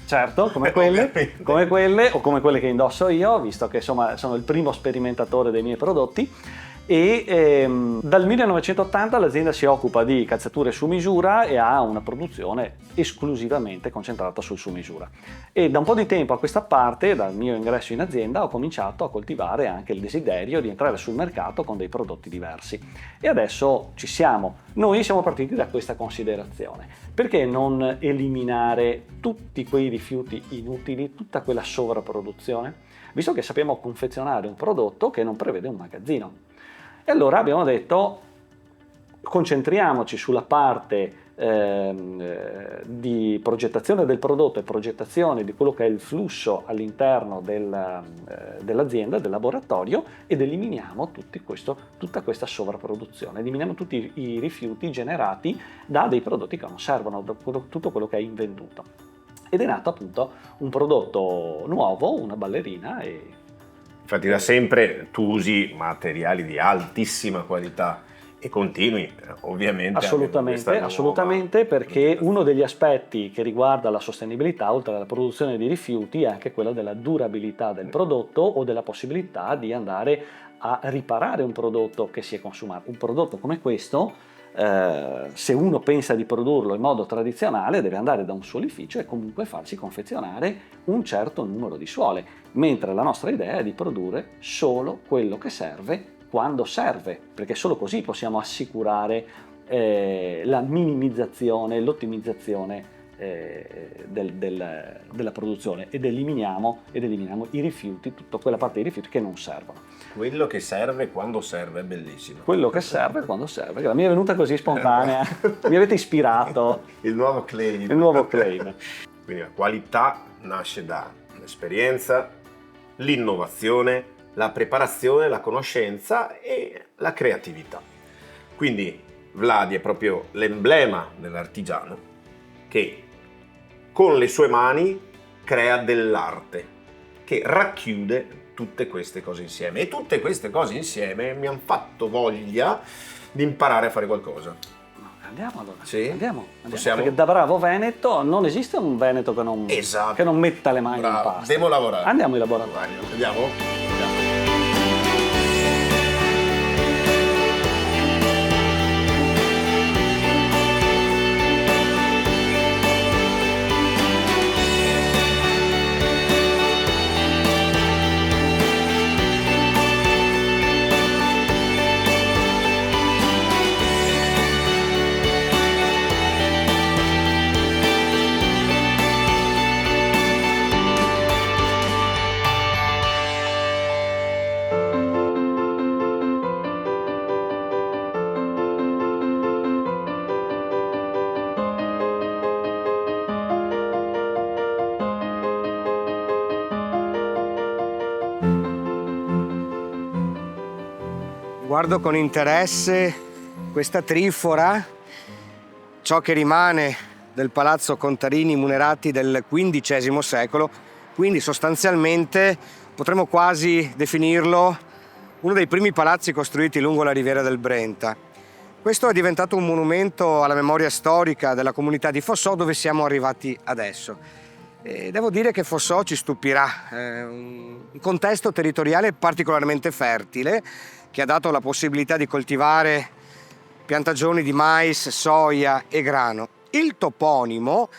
Certo, come quelle o come quelle che indosso io, visto che insomma sono il primo sperimentatore dei miei prodotti. E dal 1980 l'azienda si occupa di calzature su misura e ha una produzione esclusivamente concentrata sul su misura. E da un po' di tempo a questa parte, dal mio ingresso in azienda, ho cominciato a coltivare anche il desiderio di entrare sul mercato con dei prodotti diversi. E adesso ci siamo. Noi siamo partiti da questa considerazione. Perché non eliminare tutti quei rifiuti inutili, tutta quella sovrapproduzione? Visto che sappiamo confezionare un prodotto che non prevede un magazzino. E allora abbiamo detto, concentriamoci sulla parte di progettazione del prodotto e progettazione di quello che è il flusso all'interno dell'azienda, del laboratorio, ed eliminiamo tutta questa sovrapproduzione, eliminiamo tutti i rifiuti generati da dei prodotti che non servono, da tutto quello che è invenduto. Ed è nato appunto un prodotto nuovo, una ballerina. E infatti da sempre tu usi materiali di altissima qualità e continui ovviamente assolutamente, perché uno degli aspetti che riguarda la sostenibilità, oltre alla produzione di rifiuti, è anche quella della durabilità del prodotto o della possibilità di andare a riparare un prodotto che si è consumato. Un prodotto come questo, se uno pensa di produrlo in modo tradizionale, deve andare da un suolificio e comunque farsi confezionare un certo numero di suole, mentre la nostra idea è di produrre solo quello che serve quando serve, perché solo così possiamo assicurare la minimizzazione, l'ottimizzazione della produzione ed eliminiamo i rifiuti, tutta quella parte di rifiuti che non servono. Quello che serve quando serve è bellissimo. Quello che serve quando serve. Mi è venuta così spontanea, mi avete ispirato. Il nuovo claim. Quindi la qualità nasce dall'esperienza, l'innovazione, la preparazione, la conoscenza e la creatività. Quindi Vladi è proprio l'emblema dell'artigiano che con le sue mani crea dell'arte che racchiude tutte queste cose insieme, e tutte queste cose insieme mi hanno fatto voglia di imparare a fare qualcosa. Andiamo allora. Sì? Andiamo. Possiamo? Perché da bravo veneto non esiste un veneto che non metta le mani in pasta. Andiamo a lavorare. Andiamo in laboratorio. Andiamo? Guardo con interesse questa trifora, ciò che rimane del Palazzo Contarini Munerati del XV secolo, quindi sostanzialmente potremmo quasi definirlo uno dei primi palazzi costruiti lungo la riviera del Brenta. Questo è diventato un monumento alla memoria storica della comunità di Fossò, dove siamo arrivati adesso. E devo dire che Fossò ci stupirà, un contesto territoriale particolarmente fertile che ha dato la possibilità di coltivare piantagioni di mais, soia e grano. Il toponimo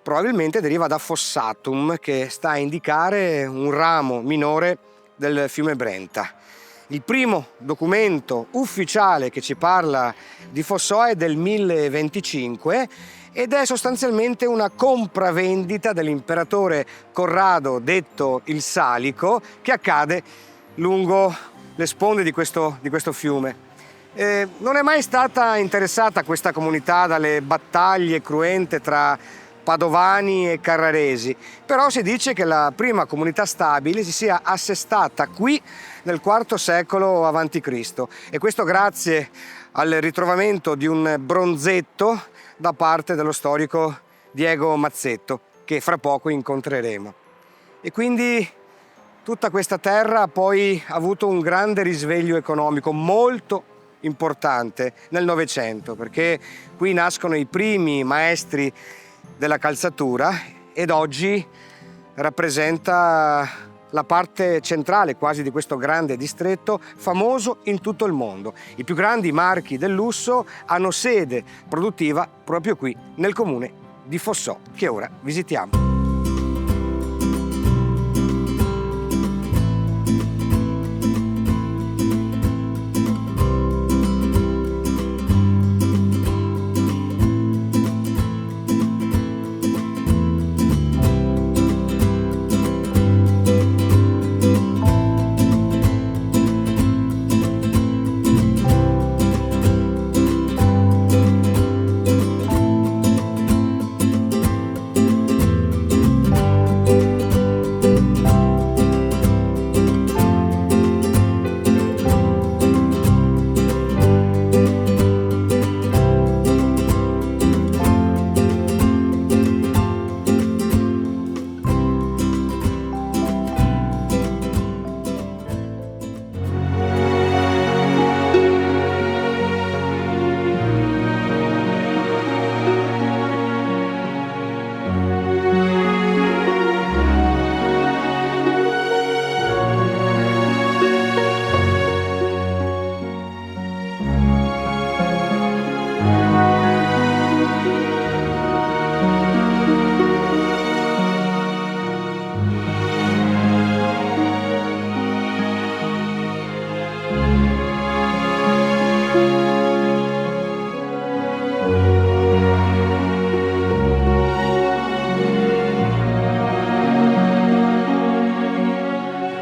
probabilmente deriva da Fossatum, che sta a indicare un ramo minore del fiume Brenta. Il primo documento ufficiale che ci parla di Fossò è del 1025 ed è sostanzialmente una compravendita dell'imperatore Corrado, detto il Salico, che accade lungo le sponde di questo fiume. Non è mai stata interessata questa comunità dalle battaglie cruente tra padovani e carraresi, però si dice che la prima comunità stabile si sia assestata qui nel IV secolo a.C. e questo grazie al ritrovamento di un bronzetto da parte dello storico Diego Mazzetto, che fra poco incontreremo. E quindi tutta questa terra ha poi avuto un grande risveglio economico molto importante nel Novecento, perché qui nascono i primi maestri della calzatura ed oggi rappresenta la parte centrale quasi di questo grande distretto famoso in tutto il mondo. I più grandi marchi del lusso hanno sede produttiva proprio qui nel comune di Fossò, che ora visitiamo.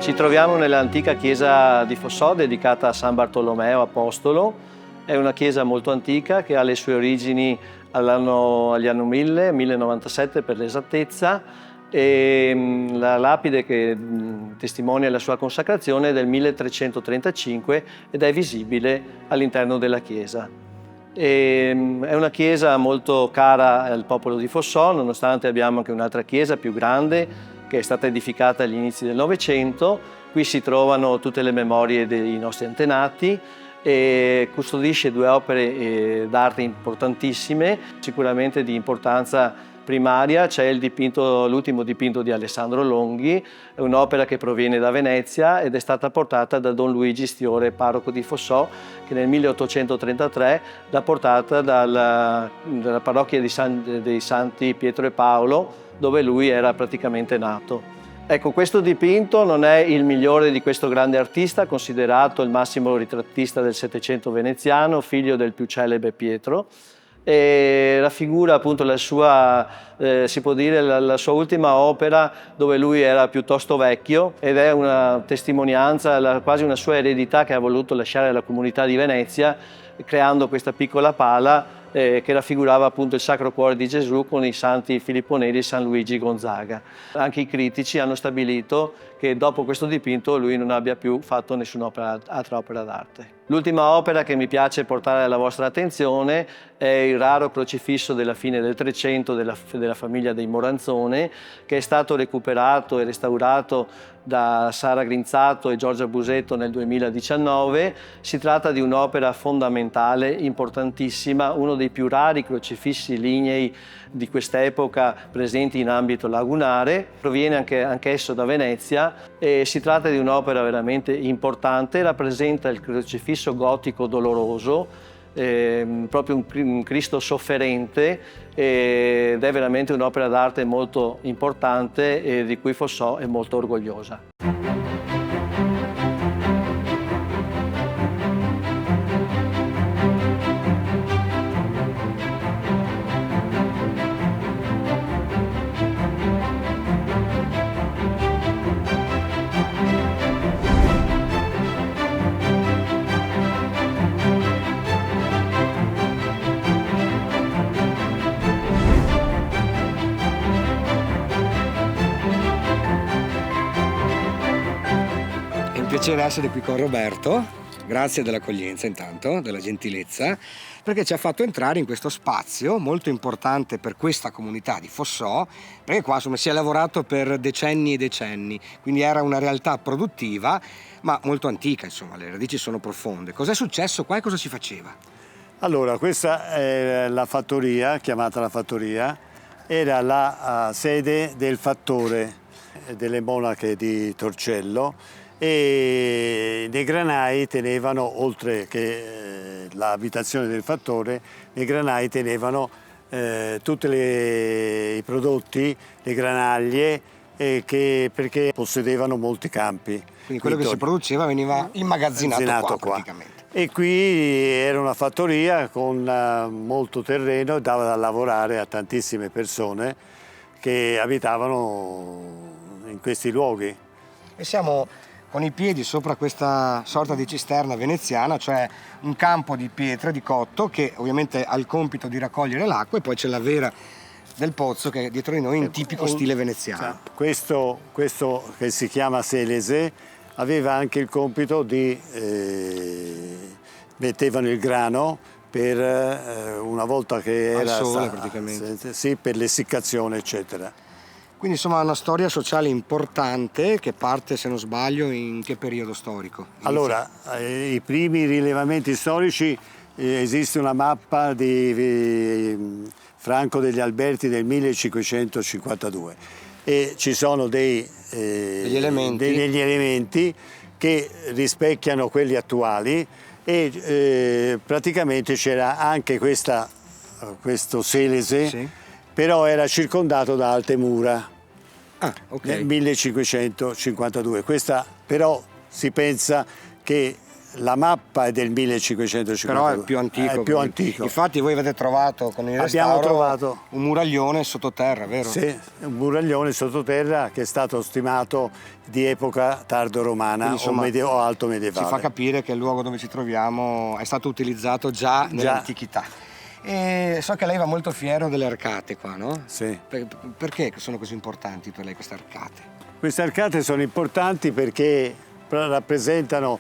Ci troviamo nell'antica chiesa di Fossò dedicata a San Bartolomeo Apostolo. È una chiesa molto antica che ha le sue origini agli anni 1097 per l'esattezza, e la lapide che testimonia la sua consacrazione è del 1335 ed è visibile all'interno della chiesa. È una chiesa molto cara al popolo di Fossò, nonostante abbiamo anche un'altra chiesa più grande che è stata edificata agli inizi del Novecento. Qui si trovano tutte le memorie dei nostri antenati e custodisce due opere d'arte importantissime, sicuramente di importanza primaria. C'è l'ultimo dipinto di Alessandro Longhi, è un'opera che proviene da Venezia ed è stata portata da Don Luigi Stiore, parroco di Fossò, che nel 1833 l'ha portata dalla parrocchia dei Santi Pietro e Paolo, dove lui era praticamente nato. Ecco, questo dipinto non è il migliore di questo grande artista, considerato il massimo ritrattista del Settecento veneziano, figlio del più celebre Pietro, e raffigura appunto la sua, si può dire, la sua ultima opera, dove lui era piuttosto vecchio, ed è una testimonianza, quasi una sua eredità che ha voluto lasciare alla comunità di Venezia, creando questa piccola pala che raffigurava appunto il Sacro Cuore di Gesù con i santi Filippo Neri e San Luigi Gonzaga. Anche i critici hanno stabilito che dopo questo dipinto lui non abbia più fatto altra opera d'arte. L'ultima opera che mi piace portare alla vostra attenzione è il raro crocifisso della fine del Trecento della famiglia dei Moranzone, che è stato recuperato e restaurato da Sara Grinzato e Giorgia Busetto nel 2019. Si tratta di un'opera fondamentale, importantissima, uno dei più rari crocifissi lignei di quest'epoca presenti in ambito lagunare. Proviene anch'esso da Venezia e si tratta di un'opera veramente importante. Rappresenta il crocifisso gotico doloroso, proprio un Cristo sofferente, ed è veramente un'opera d'arte molto importante e di cui Fossò è molto orgogliosa. Piacere essere qui con Roberto, grazie dell'accoglienza intanto, della gentilezza, perché ci ha fatto entrare in questo spazio molto importante per questa comunità di Fossò, perché qua insomma si è lavorato per decenni e decenni, quindi era una realtà produttiva ma molto antica, insomma le radici sono profonde. Cos'è successo qua e cosa si faceva? Allora, questa è la fattoria, chiamata la fattoria, era la sede del fattore delle monache di Torcello, e nei granai tenevano, oltre che l'abitazione del fattore, nei granai tenevano tutti i prodotti, le granaglie, perché possedevano molti campi. Quindi quello che si produceva veniva immagazzinato qua praticamente. E qui era una fattoria con molto terreno e dava da lavorare a tantissime persone che abitavano in questi luoghi. E siamo con i piedi sopra questa sorta di cisterna veneziana, cioè un campo di pietre di cotto che ovviamente ha il compito di raccogliere l'acqua, e poi c'è la vera del pozzo che è dietro di noi in tipico stile veneziano. Questo che si chiama Selese aveva anche il compito di mettevano il grano per una volta che al era sole praticamente. Sì, per l'essiccazione eccetera. Quindi insomma una storia sociale importante che parte, se non sbaglio, in che periodo storico? Allora, i primi rilevamenti storici, esiste una mappa di Franco degli Alberti del 1552 e ci sono degli elementi che rispecchiano quelli attuali, e praticamente c'era anche questo Selese, sì, però era circondato da alte mura. Nel 1552. Questa però si pensa che la mappa è del 1552. Però è più antico. È più antico. Infatti voi avete trovato con il restauro un muraglione sottoterra, vero? Sì, un muraglione sottoterra che è stato stimato di epoca tardo-romana. Quindi, insomma, o alto medievale. Si fa capire che il luogo dove ci troviamo è stato utilizzato già nell'antichità. E so che lei va molto fiero delle arcate qua, no? Sì. Perché sono così importanti per lei queste arcate? Queste arcate sono importanti perché rappresentano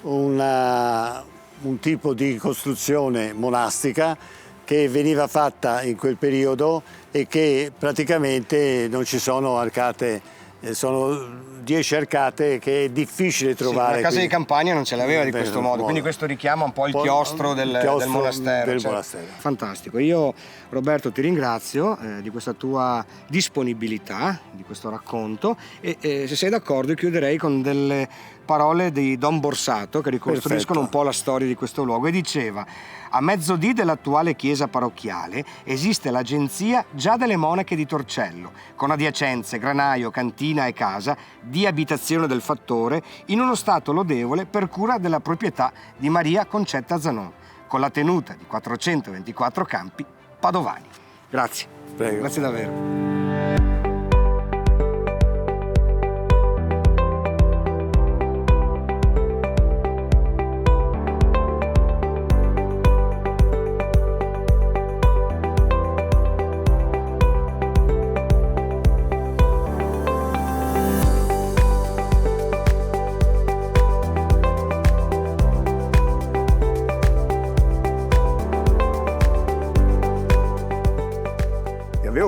un tipo di costruzione monastica che veniva fatta in quel periodo e che praticamente non ci sono arcate. Sono 10 arcate che è difficile trovare. Sì, la casa di campagna non ce l'aveva di questo modo, quindi questo richiama un po' il chiostro del monastero. Monastero. Fantastico. Io, Roberto, ti ringrazio di questa tua disponibilità, di questo racconto, e se sei d'accordo chiuderei con delle parole di Don Borsato che ricostruiscono un po' la storia di questo luogo, e diceva: a mezzodì dell'attuale chiesa parrocchiale esiste l'agenzia già delle monache di Torcello, con adiacenze, granaio, cantina e casa di abitazione del fattore, in uno stato lodevole per cura della proprietà di Maria Concetta Zanon, con la tenuta di 424 campi padovani. Grazie. Prego. Grazie davvero.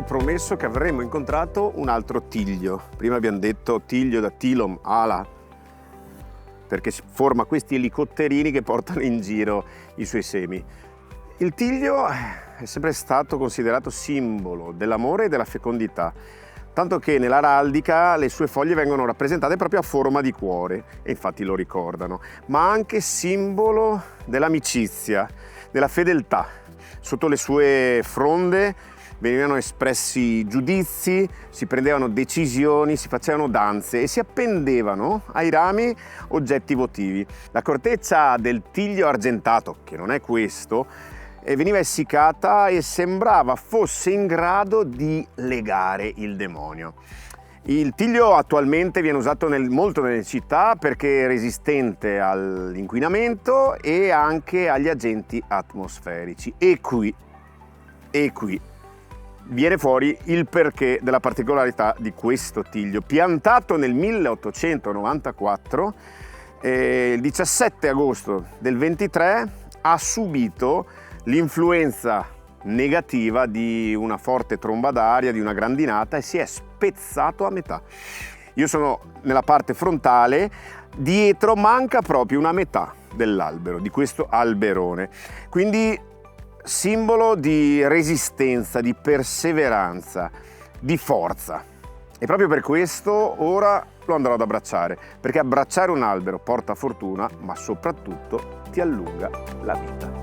promesso che avremmo incontrato un altro tiglio. Prima abbiamo detto tiglio da Tilom, ala, perché forma questi elicotterini che portano in giro i suoi semi. Il tiglio è sempre stato considerato simbolo dell'amore e della fecondità, tanto che nell'araldica le sue foglie vengono rappresentate proprio a forma di cuore, e infatti lo ricordano, ma anche simbolo dell'amicizia, della fedeltà. Sotto le sue fronde venivano espressi giudizi, si prendevano decisioni, si facevano danze e si appendevano ai rami oggetti votivi. La corteccia del tiglio argentato, che non è questo, veniva essiccata e sembrava fosse in grado di legare il demonio. Il tiglio attualmente viene usato molto nelle città perché è resistente all'inquinamento e anche agli agenti atmosferici. E qui viene fuori il perché della particolarità di questo tiglio. Piantato nel 1894, il 17 agosto del 23 ha subito l'influenza negativa di una forte tromba d'aria, di una grandinata, e si è spezzato a metà. Io sono nella parte frontale, dietro manca proprio una metà dell'albero, di questo alberone. Quindi simbolo di resistenza, di perseveranza, di forza. E proprio per questo ora lo andrò ad abbracciare, perché abbracciare un albero porta fortuna, ma soprattutto ti allunga la vita.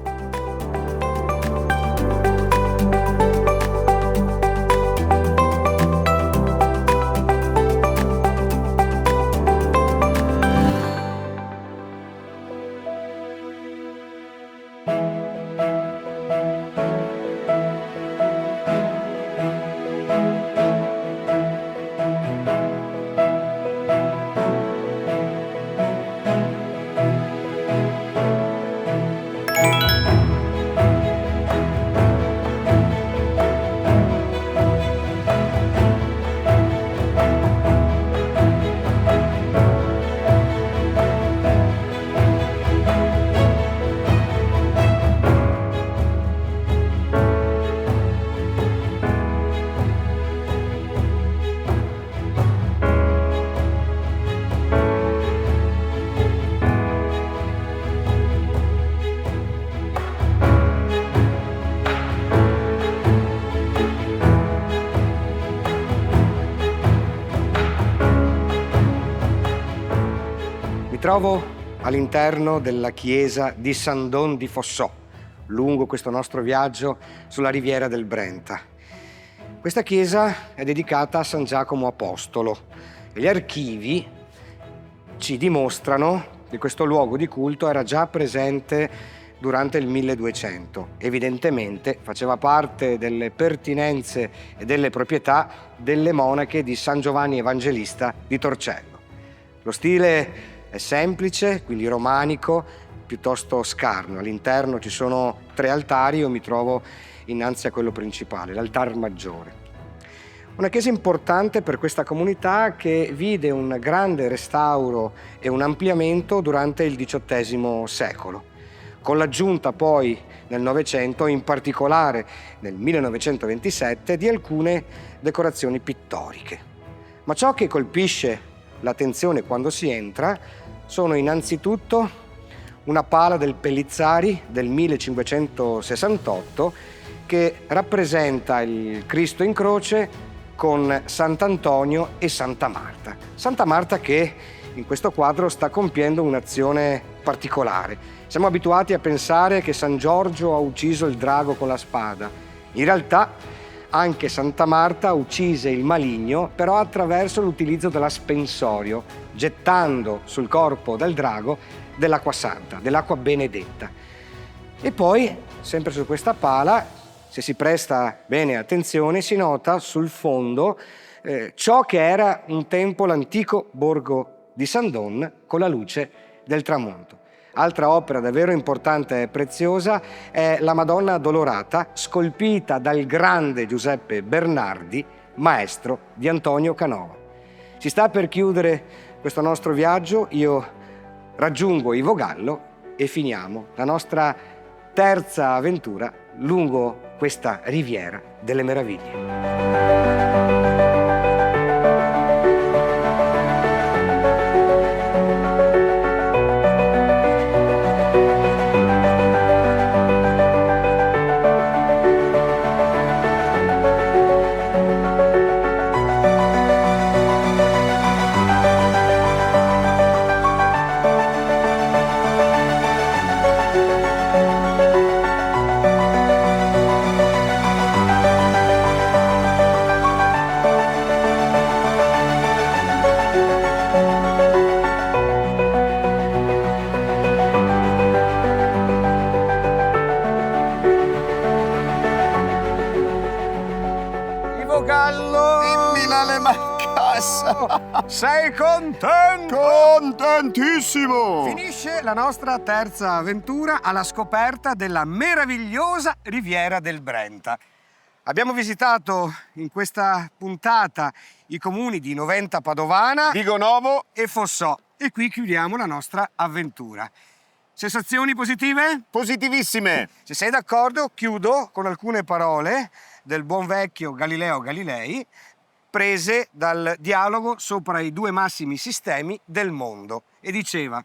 Trovo all'interno della chiesa di Saint-Don di Fossò, lungo questo nostro viaggio sulla riviera del Brenta. Questa chiesa è dedicata a San Giacomo Apostolo e gli archivi ci dimostrano che questo luogo di culto era già presente durante il 1200. Evidentemente faceva parte delle pertinenze e delle proprietà delle monache di San Giovanni Evangelista di Torcello. Lo stile è semplice, quindi romanico, piuttosto scarno. All'interno ci sono 3 altari, io mi trovo innanzi a quello principale, l'altar maggiore. Una chiesa importante per questa comunità che vide un grande restauro e un ampliamento durante il XVIII secolo, con l'aggiunta poi nel Novecento, in particolare nel 1927, di alcune decorazioni pittoriche. Ma ciò che colpisce l'attenzione quando si entra sono innanzitutto una pala del Pellizzari del 1568 che rappresenta il Cristo in croce con Sant'Antonio e Santa Marta. Santa Marta che in questo quadro sta compiendo un'azione particolare. Siamo abituati a pensare che San Giorgio ha ucciso il drago con la spada. In realtà anche Santa Marta uccise il maligno, però attraverso l'utilizzo dell'aspensorio, gettando sul corpo del drago dell'acqua santa, dell'acqua benedetta. E poi, sempre su questa pala, se si presta bene attenzione, si nota sul fondo ciò che era un tempo l'antico borgo di Saint-Don con la luce del tramonto. Altra opera davvero importante e preziosa è la Madonna Addolorata, scolpita dal grande Giuseppe Bernardi, maestro di Antonio Canova. Si sta per chiudere questo nostro viaggio, io raggiungo Ivo Gallo e finiamo la nostra terza avventura lungo questa riviera delle meraviglie. Yes! Sei contento? Contentissimo! Finisce la nostra terza avventura alla scoperta della meravigliosa riviera del Brenta. Abbiamo visitato in questa puntata i comuni di Noventa Padovana, Vigonovo. e Fossò, e qui chiudiamo la nostra avventura. Sensazioni positive? Positivissime! Se sei d'accordo, chiudo con alcune parole del buon vecchio Galileo Galilei, prese dal dialogo sopra i due massimi sistemi del mondo, e diceva: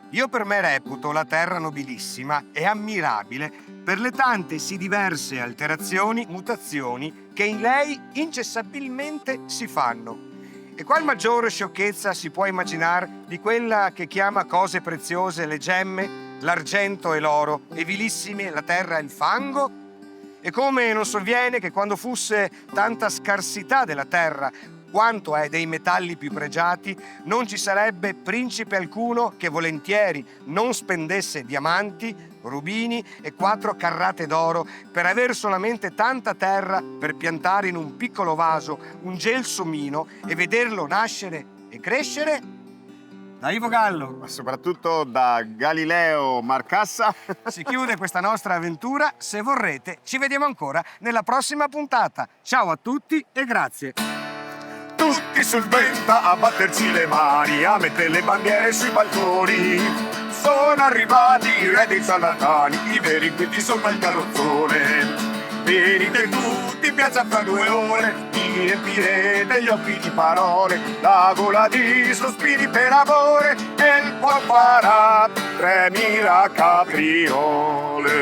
io per me reputo la terra nobilissima e ammirabile per le tante sì diverse alterazioni, mutazioni che in lei incessabilmente si fanno. E qual maggiore sciocchezza si può immaginare di quella che chiama cose preziose le gemme, l'argento e l'oro, e vilissime la terra e il fango? E come non sovviene che quando fosse tanta scarsità della terra quanto è dei metalli più pregiati, non ci sarebbe principe alcuno che volentieri non spendesse diamanti, rubini e 4 carrate d'oro per aver solamente tanta terra per piantare in un piccolo vaso un gelsomino e vederlo nascere e crescere? Da Ivo Gallo Ma soprattutto da Galileo Marcassa. si chiude questa nostra avventura. Se vorrete, ci vediamo ancora nella prossima puntata. Ciao a tutti e grazie. Tutti sul Brenta a batterci le mani, a mettere le bandiere sui balconi. Sono arrivati i re dei ciarlatani, i veri quindi sopra il carrozzone. Venite tutti in piazza fra 2 ore, mi riempirete gli occhi di parole, la gola di sospiri per amore, e il cuore farà 3000 capriole.